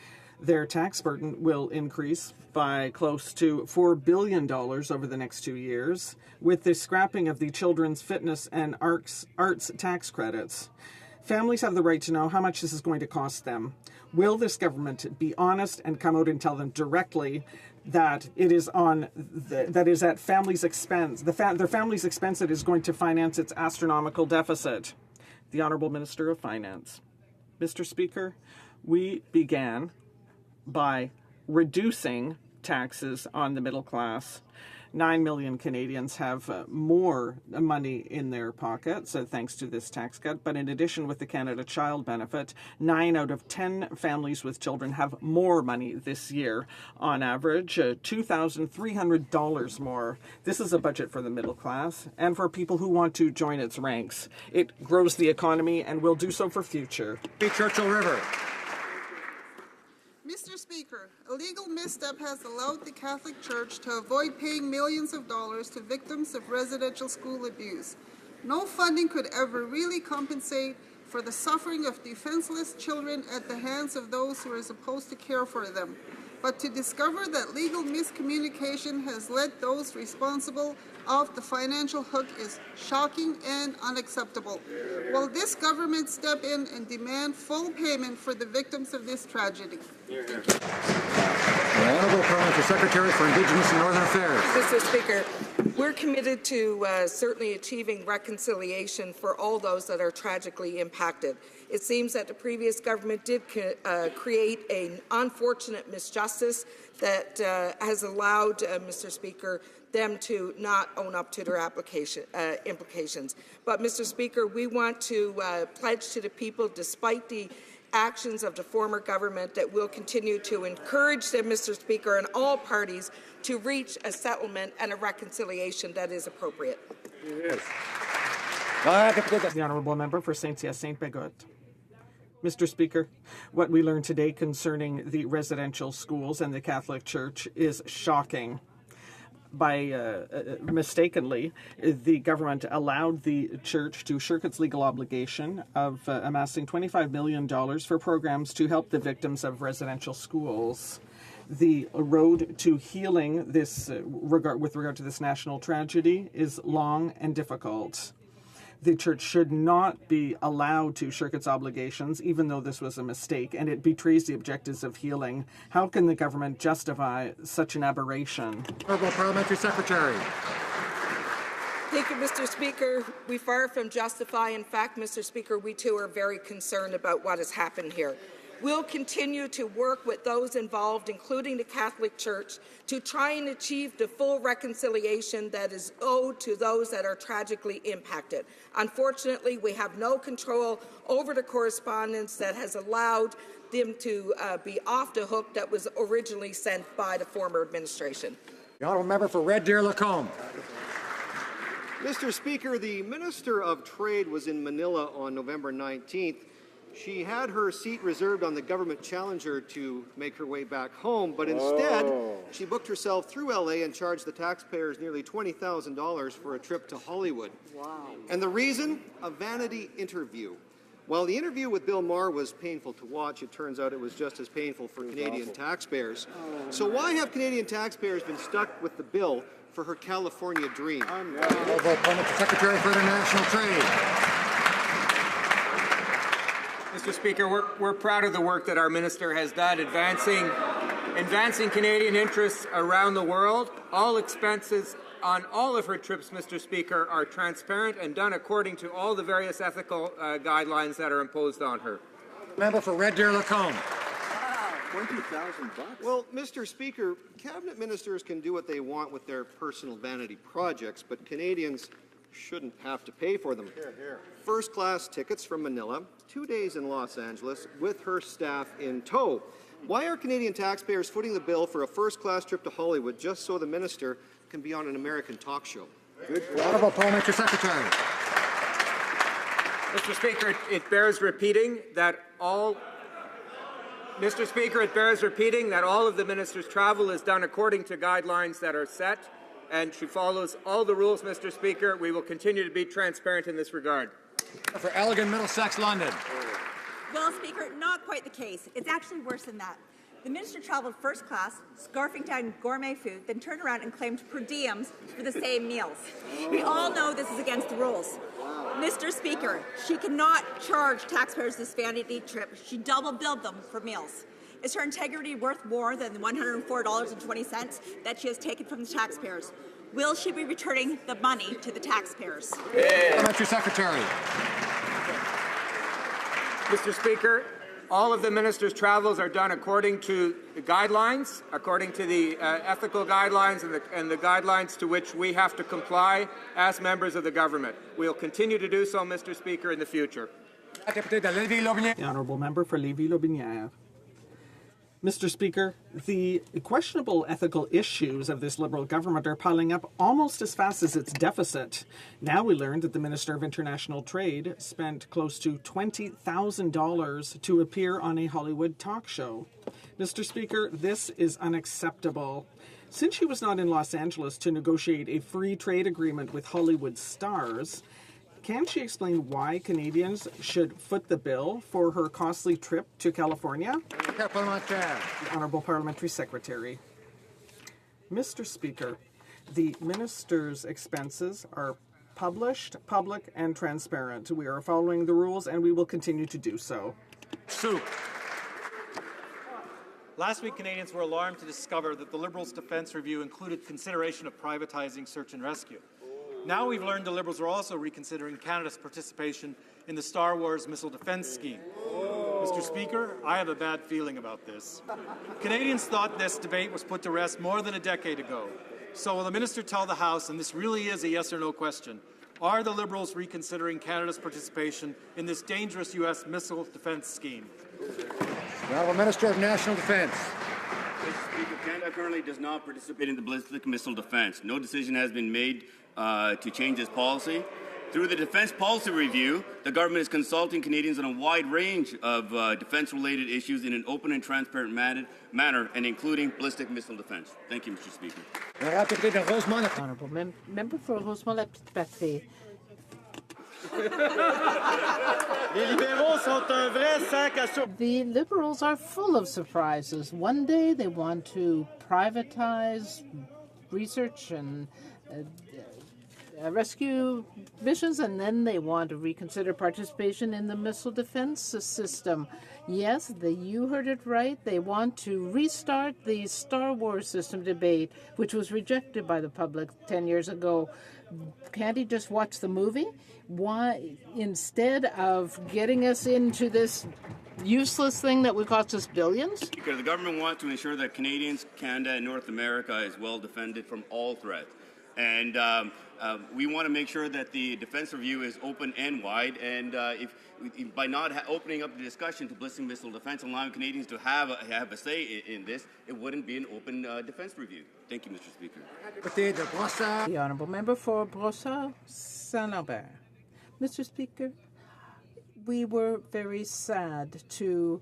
[SPEAKER 16] Their tax burden will increase by close to $4 billion over the next 2 years, with the scrapping of the children's fitness and arts tax credits. Families have the right to know how much this is going to cost them. Will this government be honest and come out and tell them directly that it is that is at families' expense, their family's expense that is going to finance its astronomical deficit? The Honourable Minister of Finance. Mr. Speaker, we began by reducing taxes on the middle class. 9 million Canadians have more money in their pockets thanks to this tax cut. But in addition, with the Canada Child Benefit, 9 out of 10 families with children have more money this year. On average, $2,300 more. This is a budget for the middle class and for people who want to join its ranks. It grows the economy and will do so for future.
[SPEAKER 4] Churchill River.
[SPEAKER 1] Mr. Speaker, a legal misstep has allowed the Catholic Church to avoid paying millions of dollars to victims of residential school abuse. No funding could ever really compensate for the suffering of defenseless children at the hands of those who are supposed to care for them. But to discover that legal miscommunication has led those responsible off the financial hook is shocking and unacceptable. Will this government step in and demand full payment for the victims of this tragedy?
[SPEAKER 4] The Honourable Parliamentary Secretary for Indigenous and Northern Affairs.
[SPEAKER 7] Mr. Speaker, we're committed to certainly achieving reconciliation for all those that are tragically impacted. It seems that the previous government did create an unfortunate misjustice that has allowed, Mr. Speaker, them to not own up to their implications. But, Mr. Speaker, we want to pledge to the people, despite the actions of the former government, that will continue to encourage them, Mr. Speaker, and all parties to reach a settlement and a reconciliation that is appropriate.
[SPEAKER 16] The Honourable Member for Saint-Hyacinthe-Bagotte. Mr. Speaker, what we learned today concerning the residential schools and the Catholic Church is shocking. Mistakenly, the government allowed the church to shirk its legal obligation of amassing $25 million for programs to help the victims of residential schools. The road to healing this, with regard to this national tragedy, is long and difficult. The church should not be allowed to shirk its obligations, even though this was a mistake, and it betrays the objectives of healing. How can the government justify such an aberration?
[SPEAKER 4] Honourable Parliamentary Secretary.
[SPEAKER 7] Thank you, Mr. Speaker. We far from justify. In fact, Mr. Speaker, we too are very concerned about what has happened here. We'll continue to work with those involved, including the Catholic Church, to try and achieve the full reconciliation that is owed to those that are tragically impacted. Unfortunately, we have no control over the correspondence that has allowed them to be off the hook that was originally sent by the former administration.
[SPEAKER 4] The Honourable Member for Red Deer Lacombe.
[SPEAKER 9] Mr. Speaker, the Minister of Trade was in Manila on November 19th. She had her seat reserved on the government Challenger to make her way back home, but instead, she booked herself through LA and charged the taxpayers nearly $20,000 for a trip to Hollywood. Wow. And the reason? A vanity interview. While the interview with Bill Maher was painful to watch, it turns out it was just as painful for Canadian taxpayers. So why have Canadian taxpayers been stuck with the bill for her California dream?
[SPEAKER 4] Honourable Secretary for International Trade.
[SPEAKER 24] Mr. Speaker, we're proud of the work that our minister has done advancing Canadian interests around the world. All expenses on all of her trips, Mr. Speaker, are transparent and done according to all the various ethical guidelines that are imposed on her.
[SPEAKER 4] Member for Red Deer Lacombe.
[SPEAKER 9] $20,000. Well, Mr. Speaker, cabinet ministers can do what they want with their personal vanity projects, but Canadians shouldn't have to pay for them. First-class tickets from Manila, 2 days in Los Angeles, with her staff in tow. Why are Canadian taxpayers footing the bill for a first-class trip to Hollywood just so the minister can be on an American talk show?
[SPEAKER 4] Honourable Parliamentary Secretary.
[SPEAKER 24] Mr. Speaker, it bears repeating that all of the minister's travel is done according to guidelines that are set, and she follows all the rules, Mr. Speaker. We will continue to be transparent in this regard.
[SPEAKER 4] For Elgin, Middlesex, London.
[SPEAKER 25] Well, Speaker, not quite the case. It's actually worse than that.
[SPEAKER 10] The minister traveled first class, scarfing down gourmet food, then turned around and claimed per diems for the same meals. We all know this is against the rules. Mr. Speaker, she cannot charge taxpayers this vanity trip. She double billed them for meals. Is her integrity worth more than the $104.20 that she has taken from the taxpayers? Will she be returning the money to the taxpayers?
[SPEAKER 4] Parliamentary Secretary.
[SPEAKER 24] Mr. Speaker, all of the minister's travels are done according to the guidelines, according to the ethical guidelines and the guidelines to which we have to comply as members of the government. We'll continue to do so, Mr. Speaker, in the future.
[SPEAKER 16] The honourable member for Lévis-Lotbinière. Mr. Speaker, the questionable ethical issues of this Liberal government are piling up almost as fast as its deficit. Now we learned that the Minister of International Trade spent close to $20,000 to appear on a Hollywood talk show. Mr. Speaker, this is unacceptable. Since she was not in Los Angeles to negotiate a free trade agreement with Hollywood stars, can she explain why Canadians should foot the bill for her costly trip to California? The Honourable Parliamentary Secretary. Mr. Speaker, the minister's expenses are published, public, and transparent. We are following the rules, and we will continue to do so.
[SPEAKER 11] Sue. Last week, Canadians were alarmed to discover that the Liberals' defence review included consideration of privatising search and rescue. Now we've learned the Liberals are also reconsidering Canada's participation in the Star Wars missile defence scheme. Mr. Speaker, I have a bad feeling about this. Canadians thought this debate was put to rest more than a decade ago. So will the minister tell the House, and this really is a yes or no question, are the Liberals reconsidering Canada's participation in this dangerous U.S. missile defence scheme?
[SPEAKER 4] The Honourable Minister of National Defence.
[SPEAKER 12] Mr. Speaker, Canada currently does not participate in the ballistic missile defence. No decision has been made to change this policy. Through the Defence Policy Review, the government is consulting Canadians on a wide range of defence-related issues in an open and transparent manner, and including ballistic missile defence. Thank you, Mr. Speaker.
[SPEAKER 13] Honourable Member for Rosemont-la-Petite-Patrie. The Liberals are full of surprises. One day they want to privatize research and rescue missions, and then they want to reconsider participation in the missile defense system. Yes, you heard it right. They want to restart the Star Wars system debate, which was rejected by the public 10 years ago. Can't he just watch the movie? Why, instead of getting us into this useless thing that would cost us billions?
[SPEAKER 12] Because the government wants to ensure that Canadians, Canada, and North America is well defended from all threats. And we want to make sure that the defense review is open and wide. And by not opening up the discussion to ballistic missile defense and allowing Canadians to have a say in this, it wouldn't be an open defense review. Thank you, Mr. Speaker.
[SPEAKER 13] The Honourable Member for Brossard-Saint-Lambert. Mr. Speaker, we were very sad to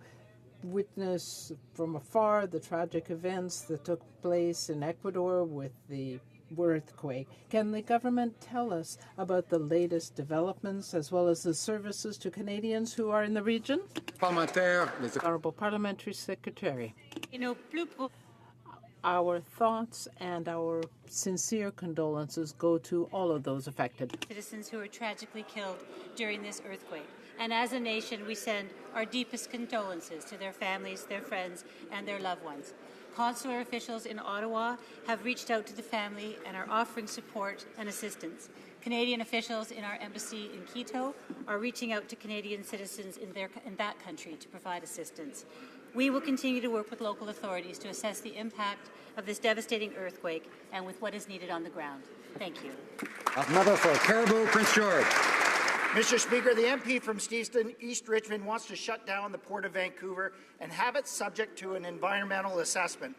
[SPEAKER 13] witness from afar the tragic events that took place in Ecuador with the earthquake. Can the government tell us about the latest developments as well as the services to Canadians who are in the region? Honourable Parliamentary Secretary. Our thoughts and our sincere condolences go to all of those affected.
[SPEAKER 21] Citizens who were tragically killed during this earthquake. And as a nation, we send our deepest condolences to their families, their friends, and their loved ones. Consular officials in Ottawa have reached out to the family and are offering support and assistance. Canadian officials in our embassy in Quito are reaching out to Canadian citizens in that country to provide assistance. We will continue to work with local authorities to assess the impact of this devastating earthquake and with what is needed on the ground. Thank you.
[SPEAKER 4] Member for Caribou, Prince George.
[SPEAKER 5] Mr. Speaker, the MP from Steveston, East Richmond, wants to shut down the Port of Vancouver and have it subject to an environmental assessment.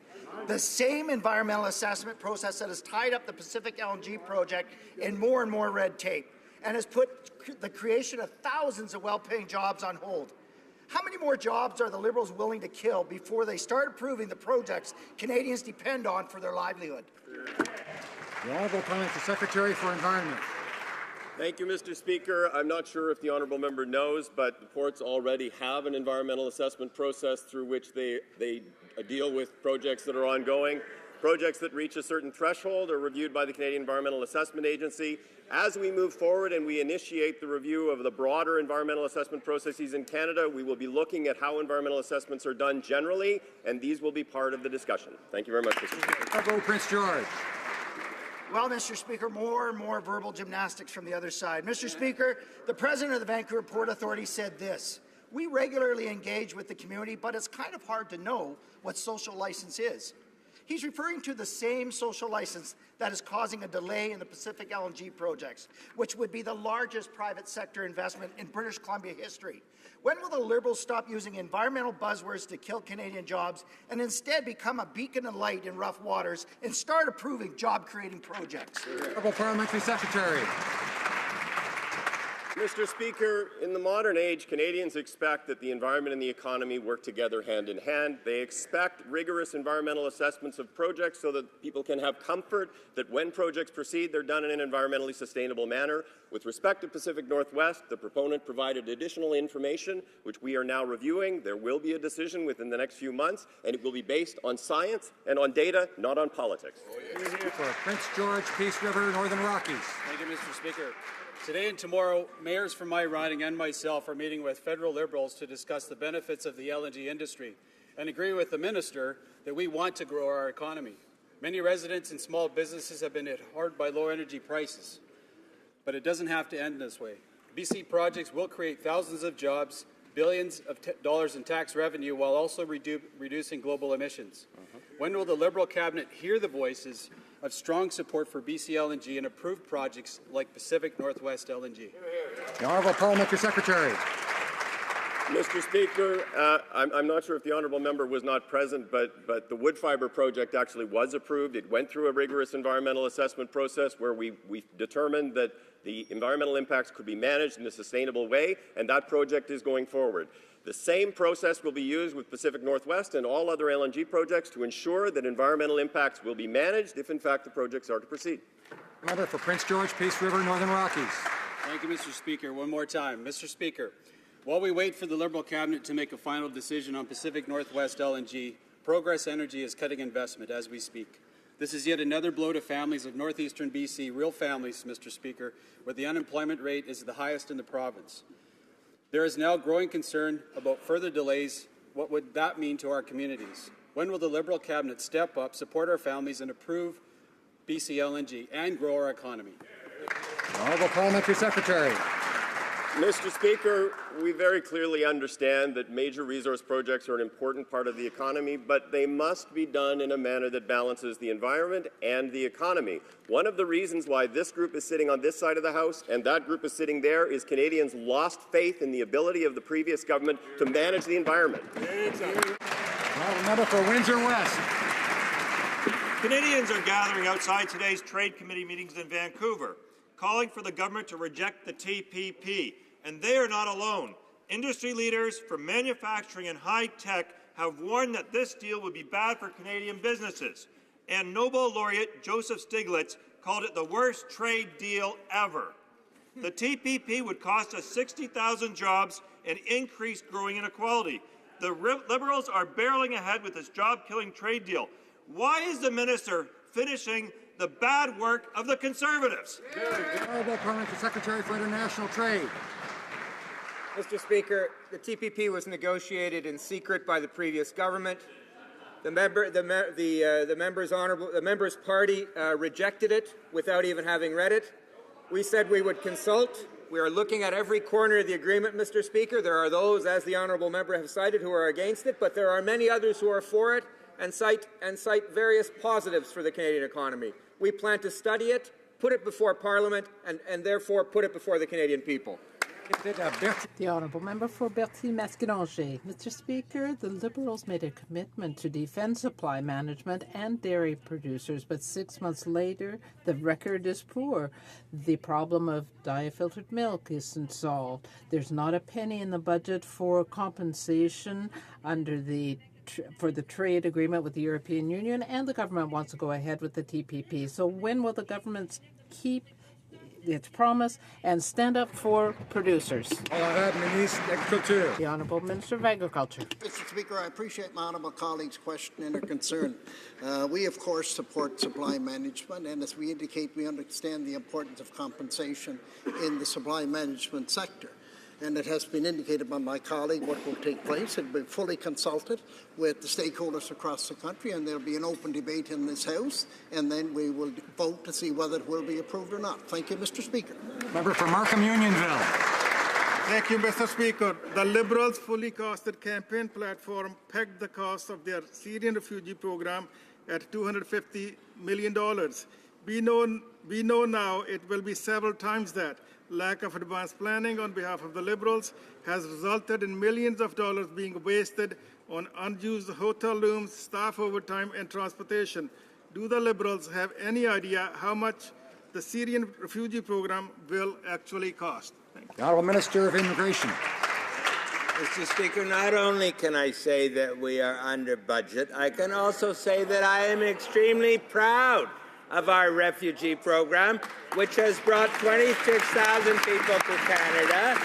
[SPEAKER 5] The same environmental assessment process that has tied up the Pacific LNG project in more and more red tape and has put the creation of thousands of well-paying jobs on hold. How many more jobs are the Liberals willing to kill before they start approving the projects Canadians depend on for their livelihood?
[SPEAKER 4] The Honourable Parliamentary Secretary for Environment.
[SPEAKER 2] Thank you, Mr. Speaker. I'm not sure if the honourable member knows, but the ports already have an environmental assessment process through which they deal with projects that are ongoing. Projects that reach a certain threshold are reviewed by the Canadian Environmental Assessment Agency. As we move forward and we initiate the review of the broader environmental assessment processes in Canada, we will be looking at how environmental assessments are done generally, and these will be part of the discussion. Thank you very much, Mr. Speaker.
[SPEAKER 4] Prince George.
[SPEAKER 5] Well, Mr. Speaker, more and more verbal gymnastics from the other side. Mr. Speaker, the president of the Vancouver Port Authority said this: "We regularly engage with the community, but it's kind of hard to know what social license is." He's referring to the same social license that is causing a delay in the Pacific LNG projects, which would be the largest private sector investment in British Columbia history. When will the Liberals stop using environmental buzzwords to kill Canadian jobs and instead become a beacon of light in rough waters and start approving job-creating projects?
[SPEAKER 4] Honourable Parliamentary Secretary.
[SPEAKER 2] Mr. Speaker, in the modern age, Canadians expect that the environment and the economy work together hand in hand. They expect rigorous environmental assessments of projects so that people can have comfort that when projects proceed, they're done in an environmentally sustainable manner. With respect to Pacific Northwest, the proponent provided additional information, which we are now reviewing. There will be a decision within the next few months, and it will be based on science and on data, not on politics.
[SPEAKER 4] For Prince George, Peace River, Northern Rockies.
[SPEAKER 8] Thank you, Mr. Speaker. Today and tomorrow, mayors from my riding and myself are meeting with federal Liberals to discuss the benefits of the LNG industry and agree with the minister that we want to grow our economy. Many residents and small businesses have been hit hard by low energy prices, but it doesn't have to end this way. BC projects will create thousands of jobs, billions of dollars in tax revenue, while also reducing global emissions. When will the Liberal cabinet hear the voices of strong support for BC LNG and approve projects like Pacific Northwest LNG?
[SPEAKER 4] The Honourable Parliamentary Secretary.
[SPEAKER 2] Mr. Speaker, I'm not sure if the honourable member was not present, but the wood fibre project actually was approved. It went through a rigorous environmental assessment process where we determined that the environmental impacts could be managed in a sustainable way, and that project is going forward. The same process will be used with Pacific Northwest and all other LNG projects to ensure that environmental impacts will be managed if, in fact, the projects are to proceed.
[SPEAKER 4] Member for Prince George, Peace River, Northern Rockies.
[SPEAKER 8] Thank you, Mr. Speaker. One more time. Mr. Speaker, while we wait for the Liberal cabinet to make a final decision on Pacific Northwest LNG, Progress Energy is cutting investment as we speak. This is yet another blow to families of northeastern BC, real families, Mr. Speaker, where the unemployment rate is the highest in the province. There is now growing concern about further delays. What would that mean to our communities? When will the Liberal cabinet step up, support our families, and approve BC LNG and grow our economy?
[SPEAKER 4] Honourable Parliamentary Secretary.
[SPEAKER 2] Mr. Speaker, we very clearly understand that major resource projects are an important part of the economy, but they must be done in a manner that balances the environment and the economy. One of the reasons why this group is sitting on this side of the House and that group is sitting there is Canadians lost faith in the ability of the previous government to manage the environment.
[SPEAKER 4] Member for Windsor West.
[SPEAKER 14] Canadians are gathering outside today's Trade Committee meetings in Vancouver, calling for the government to reject the TPP. And they are not alone. Industry leaders from manufacturing and high-tech have warned that this deal would be bad for Canadian businesses. And Nobel laureate Joseph Stiglitz called it the worst trade deal ever. The TPP would cost us 60,000 jobs and increase growing inequality. The Liberals are barreling ahead with this job-killing trade deal. Why is the minister finishing the bad work of the Conservatives?
[SPEAKER 4] Honourable Parliamentary Secretary for International Trade.
[SPEAKER 24] Mr. Speaker, the TPP was negotiated in secret by the previous government. The member's party rejected it without even having read it. We said we would consult. We are looking at every corner of the agreement, Mr. Speaker. There are those, as the honourable member has cited, who are against it, but there are many others who are for it and cite various positives for the Canadian economy. We plan to study it, put it before Parliament, and therefore put it before the Canadian people.
[SPEAKER 13] The Honourable Member for Berthier-Mascaranger. Mr. Speaker, the Liberals made a commitment to defend supply management and dairy producers, but 6 months later, the record is poor. The problem of diafiltered milk isn't solved. There's not a penny in the budget for compensation for the trade agreement with the European Union, and the government wants to go ahead with the TPP. So when will the government keep its promise and stand up for producers. The Honourable Minister of Agriculture.
[SPEAKER 15] Mr. Speaker, I appreciate my honourable colleague's question and her concern. We, of course, support supply management, and as we indicate, we understand the importance of compensation in the supply management sector. And it has been indicated by my colleague what will take place. It will be fully consulted with the stakeholders across the country, and there will be an open debate in this House, and then we will vote to see whether it will be approved or not. Thank you, Mr. Speaker.
[SPEAKER 4] Member for Markham Unionville.
[SPEAKER 17] Thank you, Mr. Speaker. The Liberals' fully costed campaign platform pegged the cost of their Syrian refugee program at $250 million. We know now it will be several times that. Lack of advanced planning on behalf of the Liberals has resulted in millions of dollars being wasted on unused hotel rooms, staff overtime, and transportation. Do the Liberals have any idea how much the Syrian refugee program will actually cost?
[SPEAKER 4] The Honourable Minister of Immigration.
[SPEAKER 18] Mr. Speaker, not only can I say that we are under budget, I can also say that I am extremely proud of our refugee program, which has brought 26,000 people to Canada.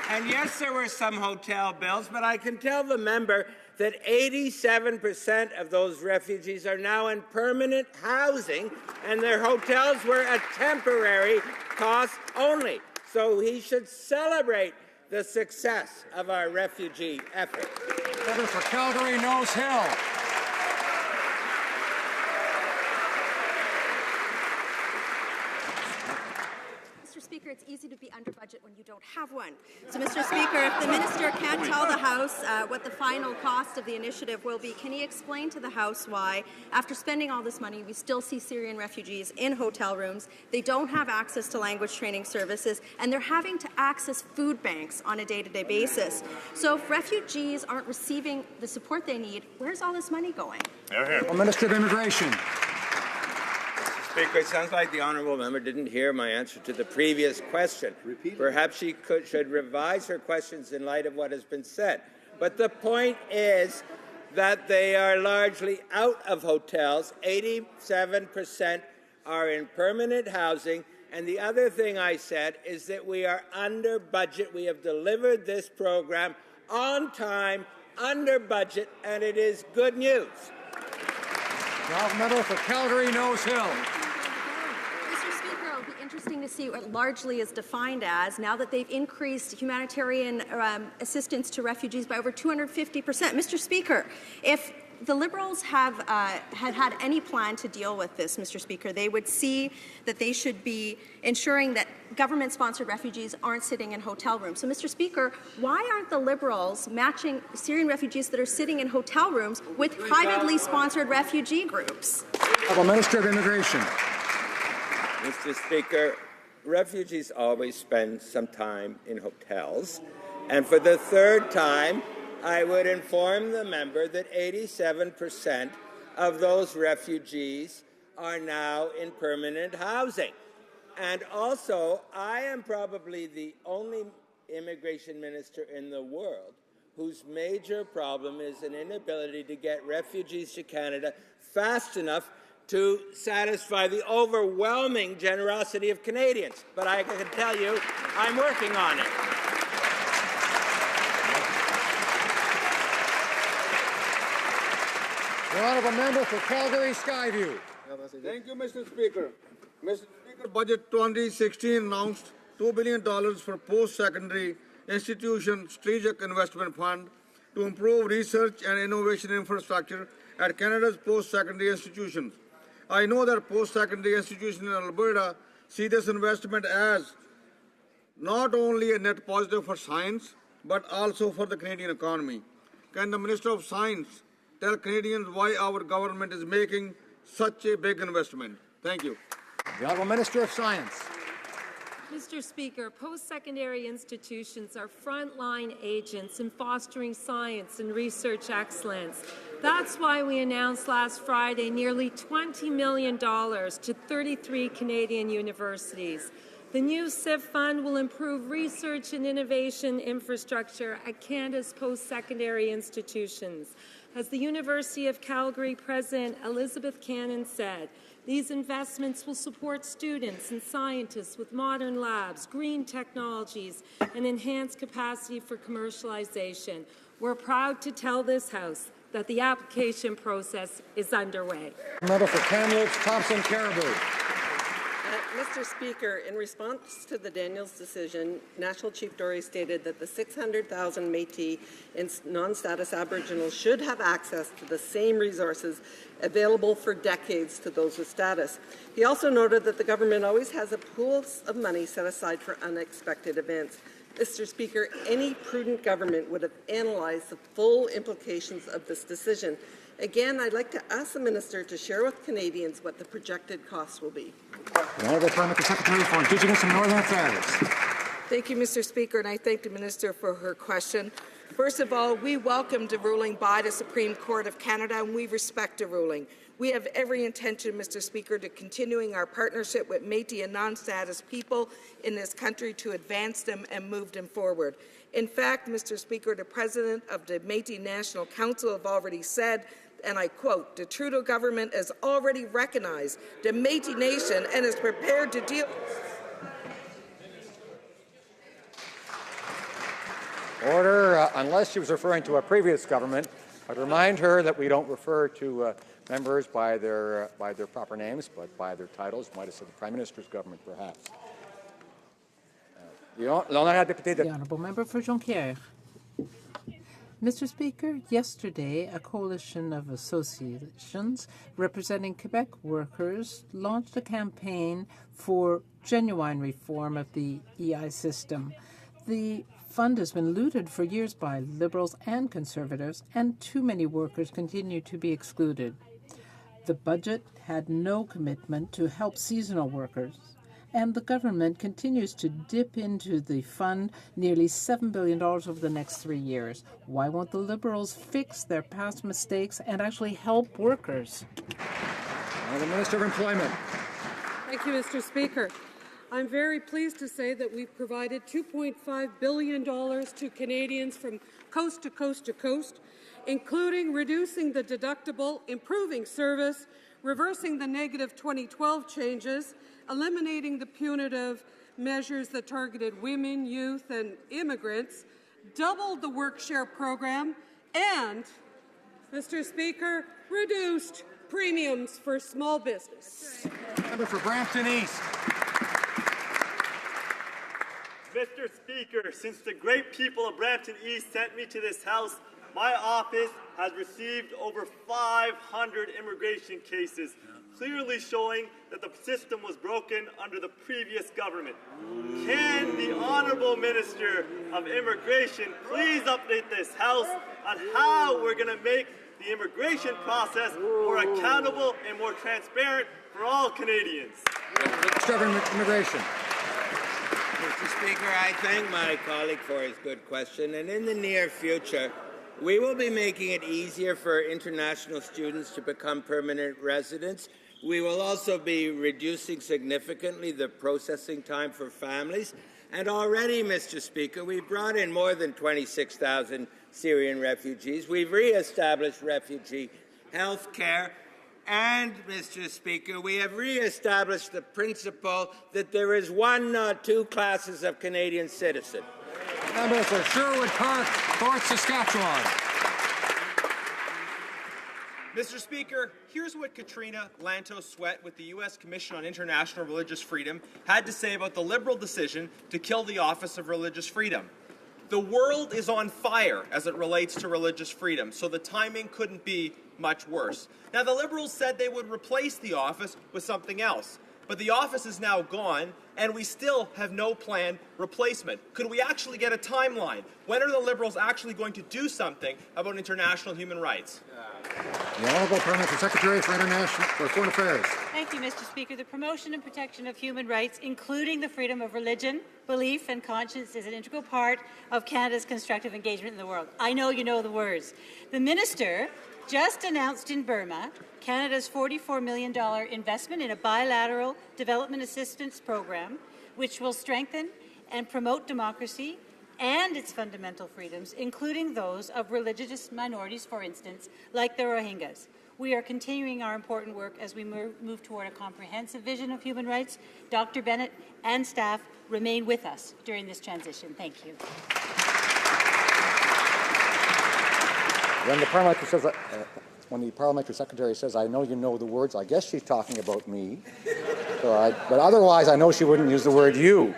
[SPEAKER 18] And yes, there were some hotel bills, but I can tell the member that 87% of those refugees are now in permanent housing, and their hotels were a temporary cost only. So he should celebrate the success of our refugee effort.
[SPEAKER 4] Member for Calgary, Nose Hill.
[SPEAKER 19] Speaker, it's easy to be under budget when you don't have one. So, Mr. Speaker, if the minister can't tell the House what the final cost of the initiative will be, can he explain to the House why, after spending all this money, we still see Syrian refugees in hotel rooms, they don't have access to language training services, and they're having to access food banks on a day-to-day basis. So if refugees aren't receiving the support they need, where's all this money going?
[SPEAKER 4] Minister of Immigration.
[SPEAKER 18] Speaker, it sounds like the honourable member didn't hear my answer to the previous question. Perhaps she should revise her questions in light of what has been said. But the point is that they are largely out of hotels. 87% are in permanent housing. And the other thing I said is that we are under budget. We have delivered this program on time, under budget, and it is good news.
[SPEAKER 4] Member for Calgary, Nose Hill.
[SPEAKER 19] Interesting to see what largely is defined as now that they've increased humanitarian assistance to refugees by over 250%. Mr. Speaker, if the Liberals had any plan to deal with this, Mr. Speaker, they would see that they should be ensuring that government-sponsored refugees aren't sitting in hotel rooms. So, Mr. Speaker, why aren't the Liberals matching Syrian refugees that are sitting in hotel rooms with privately sponsored refugee groups?
[SPEAKER 4] Minister of Immigration.
[SPEAKER 18] Mr. Speaker, refugees always spend some time in hotels. And for the third time, I would inform the member that 87% of those refugees are now in permanent housing. And also, I am probably the only immigration minister in the world whose major problem is an inability to get refugees to Canada fast enough to satisfy the overwhelming generosity of Canadians. But I can tell you, I'm working on it.
[SPEAKER 4] The honourable member for Calgary Skyview.
[SPEAKER 17] Thank you, Mr. Speaker. Mr. Speaker, Budget 2016 announced $2 billion for post-secondary institution strategic investment fund to improve research and innovation infrastructure at Canada's post-secondary institutions. I know that post-secondary institutions in Alberta see this investment as not only a net positive for science, but also for the Canadian economy. Can the Minister of Science tell Canadians why our government is making such a big investment? Thank you.
[SPEAKER 4] The Honourable Minister of Science.
[SPEAKER 25] Mr. Speaker, post-secondary institutions are frontline agents in fostering science and research excellence. That's why we announced last Friday nearly $20 million to 33 Canadian universities. The new SIF fund will improve research and innovation infrastructure at Canada's post-secondary institutions. As the University of Calgary President Elizabeth Cannon said, these investments will support students and scientists with modern labs, green technologies, and enhanced capacity for commercialization. We're proud to tell this House that the application process is underway.
[SPEAKER 4] Member for Kamloops, Thompson, Caribou.
[SPEAKER 3] Mr. Speaker, in response to the Daniels decision, National Chief Dory stated that the 600,000 Métis and non-status Aboriginals should have access to the same resources available for decades to those with status. He also noted that the government always has a pool of money set aside for unexpected events. Mr. Speaker, any prudent government would have analyzed the full implications of this decision. Again, I'd like to ask the Minister to share with Canadians what the projected costs will be.
[SPEAKER 4] The Honourable Parliamentary Secretary for Indigenous and Northern Affairs.
[SPEAKER 7] Thank you, Mr. Speaker, and I thank the Minister for her question. First of all, we welcomed a ruling by the Supreme Court of Canada, and we respect a ruling. We have every intention, Mr. Speaker, to continuing our partnership with Métis and non-status people in this country to advance them and move them forward. In fact, Mr. Speaker, the President of the Métis National Council have already said, and I quote, the Trudeau government has already recognized the Métis Nation and is prepared to deal.
[SPEAKER 4] Order. Unless she was referring to a previous government, I'd remind her that we don't refer to members by their proper names, but by their titles. Might have said the Prime Minister's government, perhaps.
[SPEAKER 13] The Honourable Member for Jonquière. Mr. Speaker, yesterday a coalition of associations representing Quebec workers launched a campaign for genuine reform of the EI system. The fund has been looted for years by Liberals and Conservatives, and too many workers continue to be excluded. The budget had no commitment to help seasonal workers, and the government continues to dip into the fund nearly $7 billion over the next 3 years. Why won't the Liberals fix their past mistakes and actually help workers?
[SPEAKER 4] The Minister of Employment.
[SPEAKER 6] Thank you, Mr. Speaker. I'm very pleased to say that we've provided $2.5 billion to Canadians from coast to coast to coast, including reducing the deductible, improving service, reversing the negative 2012 changes, eliminating the punitive measures that targeted women, youth, and immigrants, doubled the work share program, and, Mr. Speaker, reduced premiums for small business.
[SPEAKER 4] Member for Brampton East.
[SPEAKER 20] Mr. Speaker, since the great people of Brampton East sent me to this House, my office has received over 500 immigration cases, clearly showing that the system was broken under the previous government. Can the Honourable Minister of Immigration please update this House on how we're going to make the immigration process more accountable and more transparent for all Canadians?
[SPEAKER 4] Immigration.
[SPEAKER 18] Mr. Speaker, I thank my colleague for his good question, and in the near future, we will be making it easier for international students to become permanent residents. We will also be reducing significantly the processing time for families. And already, Mr. Speaker, we've brought in more than 26,000 Syrian refugees. We've re-established refugee health care. And, Mr. Speaker, we have re-established the principle that there is one, not two classes of Canadian citizen.
[SPEAKER 4] Member for Sherwood Park, Fort Saskatchewan.
[SPEAKER 22] Mr. Speaker, here's what Katrina Lantos Sweat with the U.S. Commission on International Religious Freedom had to say about the Liberal decision to kill the Office of Religious Freedom. The world is on fire as it relates to religious freedom, so the timing couldn't be much worse. Now, the Liberals said they would replace the office with something else, but the office is now gone, and we still have no planned replacement. Could we actually get a timeline? When are the Liberals actually going to do something about international human rights?
[SPEAKER 4] The Honourable Parliamentary Secretary for Foreign Affairs.
[SPEAKER 21] Thank you, Mr. Speaker. The promotion and protection of human rights, including the freedom of religion, belief and conscience, is an integral part of Canada's constructive engagement in the world. I know you know the words. The Minister just announced in Burma Canada's $44 million investment in a bilateral development assistance program which will strengthen and promote democracy and its fundamental freedoms, including those of religious minorities, for instance, like the Rohingyas. We are continuing our important work as we move toward a comprehensive vision of human rights. Dr. Bennett and staff remain with us during this transition. Thank you.
[SPEAKER 4] When the parliamentary says, when the parliamentary secretary says, "I know you know the words," I guess she's talking about me. But otherwise, I know she wouldn't use the word "you."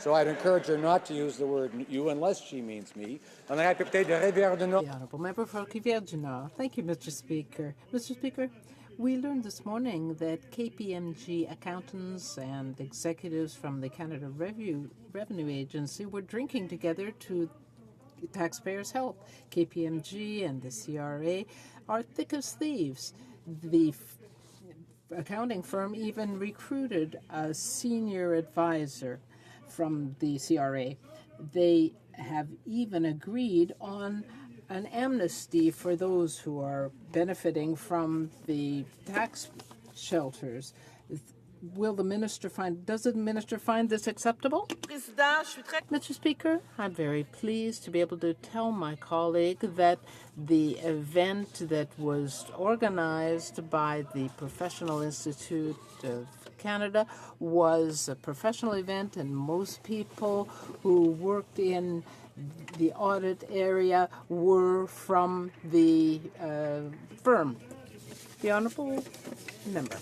[SPEAKER 4] So I'd encourage her not to use the word "you" unless she means me. And I peut-être de Rivière du Nord.
[SPEAKER 13] The Honourable Member for Rivière-du-Nord. Thank you, Mr. Speaker. Mr. Speaker, we learned this morning that KPMG accountants and executives from the Canada Revenue Agency were drinking together to taxpayers' help. KPMG and the CRA are thick as thieves. The accounting firm even recruited a senior advisor from the CRA. They have even agreed on an amnesty for those who are benefiting from the tax shelters. Does the minister find this acceptable? Mr. Speaker, I'm very pleased to be able to tell my colleague that the event that was organized by the Professional Institute of Canada was a professional event, and most people who worked in the audit area were from the firm. The Honourable Member.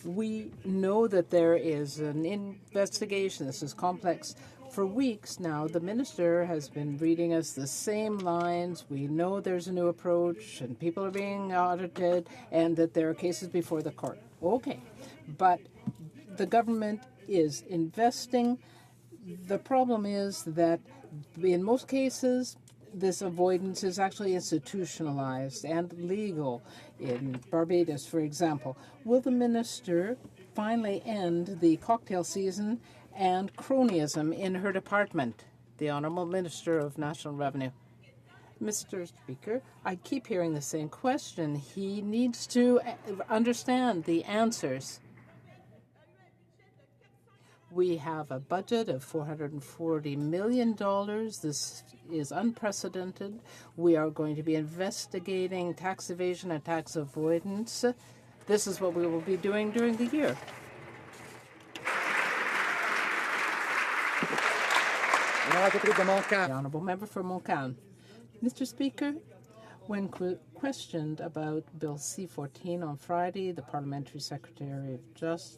[SPEAKER 13] We know that there is an investigation. This is complex. For weeks now, the minister has been reading us the same lines. We know there's a new approach and people are being audited and that there are cases before the court. Okay, but the government is investing. The problem is that in most cases, this avoidance is actually institutionalized and legal. In Barbados, for example, will the minister finally end the cocktail season and cronyism in her department? The Honourable Minister of National Revenue. Mr. Speaker, I keep hearing the same question. He needs to understand the answers. We have a budget of $440 million. This is unprecedented. We are going to be investigating tax evasion and tax avoidance. This is what we will be doing during the year. The Honourable Member for Montcalm. Mr. Speaker, when questioned about Bill C-14 on Friday, the Parliamentary Secretary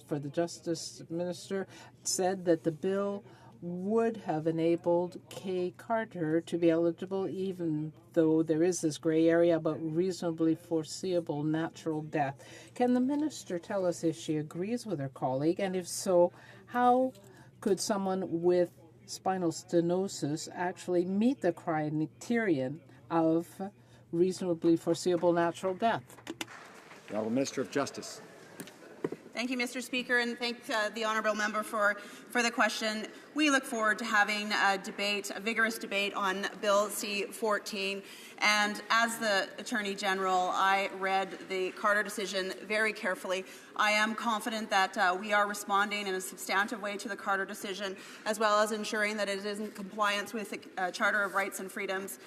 [SPEAKER 13] for the Justice Minister said that the bill would have enabled Kay Carter to be eligible, even though there is this gray area about reasonably foreseeable natural death. Can the minister tell us if she agrees with her colleague, and if so, how could someone with spinal stenosis actually meet the criterion of reasonably foreseeable natural death?
[SPEAKER 4] The Honourable Minister of Justice.
[SPEAKER 1] Thank you, Mr. Speaker, and thank the honourable member for the question. We look forward to having a vigorous debate on Bill C-14. And as the Attorney General, I read the Carter decision very carefully. I am confident that we are responding in a substantive way to the Carter decision, as well as ensuring that it is in compliance with the Charter of Rights and Freedoms.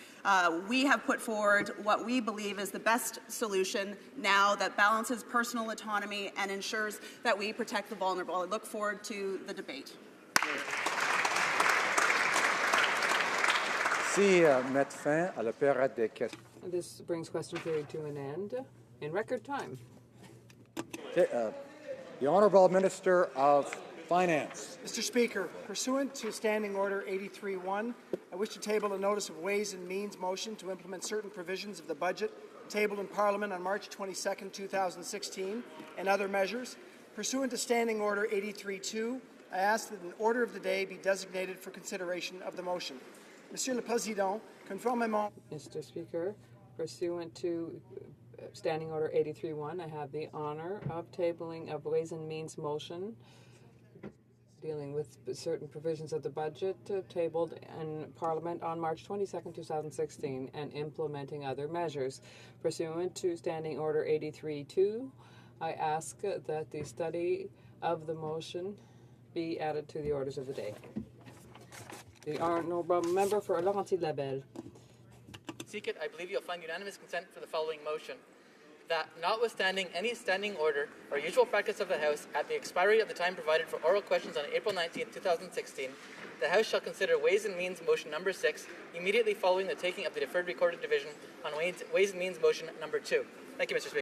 [SPEAKER 1] We have put forward what we believe is the best solution now that balances personal autonomy and ensures that we protect the vulnerable. I look forward to the debate.
[SPEAKER 9] This brings question period to an end in record time.
[SPEAKER 4] The Honourable Minister of Finance.
[SPEAKER 5] Mr. Speaker, pursuant to Standing Order 83.1, I wish to table a notice of Ways and Means motion to implement certain provisions of the budget tabled in Parliament on March 22, 2016, and other measures. Pursuant to Standing Order 83.2, I ask that an order of the day be designated for consideration of the motion. Monsieur le Président, conformément...
[SPEAKER 9] Mr. Speaker, pursuant to Standing Order 83.1, I have the honour of tabling a Ways and Means motion dealing with certain provisions of the budget tabled in Parliament on March 22, 2016, and implementing other measures. Pursuant to Standing Order 83.2, I ask that the study of the motion be added to the orders of the day. The honourable member for Laurentides-Labelle.
[SPEAKER 10] Seek it, I believe you'll find unanimous consent for the following motion. That, notwithstanding any standing order or usual practice of the House, at the expiry of the time provided for oral questions on April 19, 2016, the House shall consider Ways and Means Motion number 6 immediately following the taking of the deferred recorded division on Ways and Means Motion number 2. Thank you, Mr. Speaker.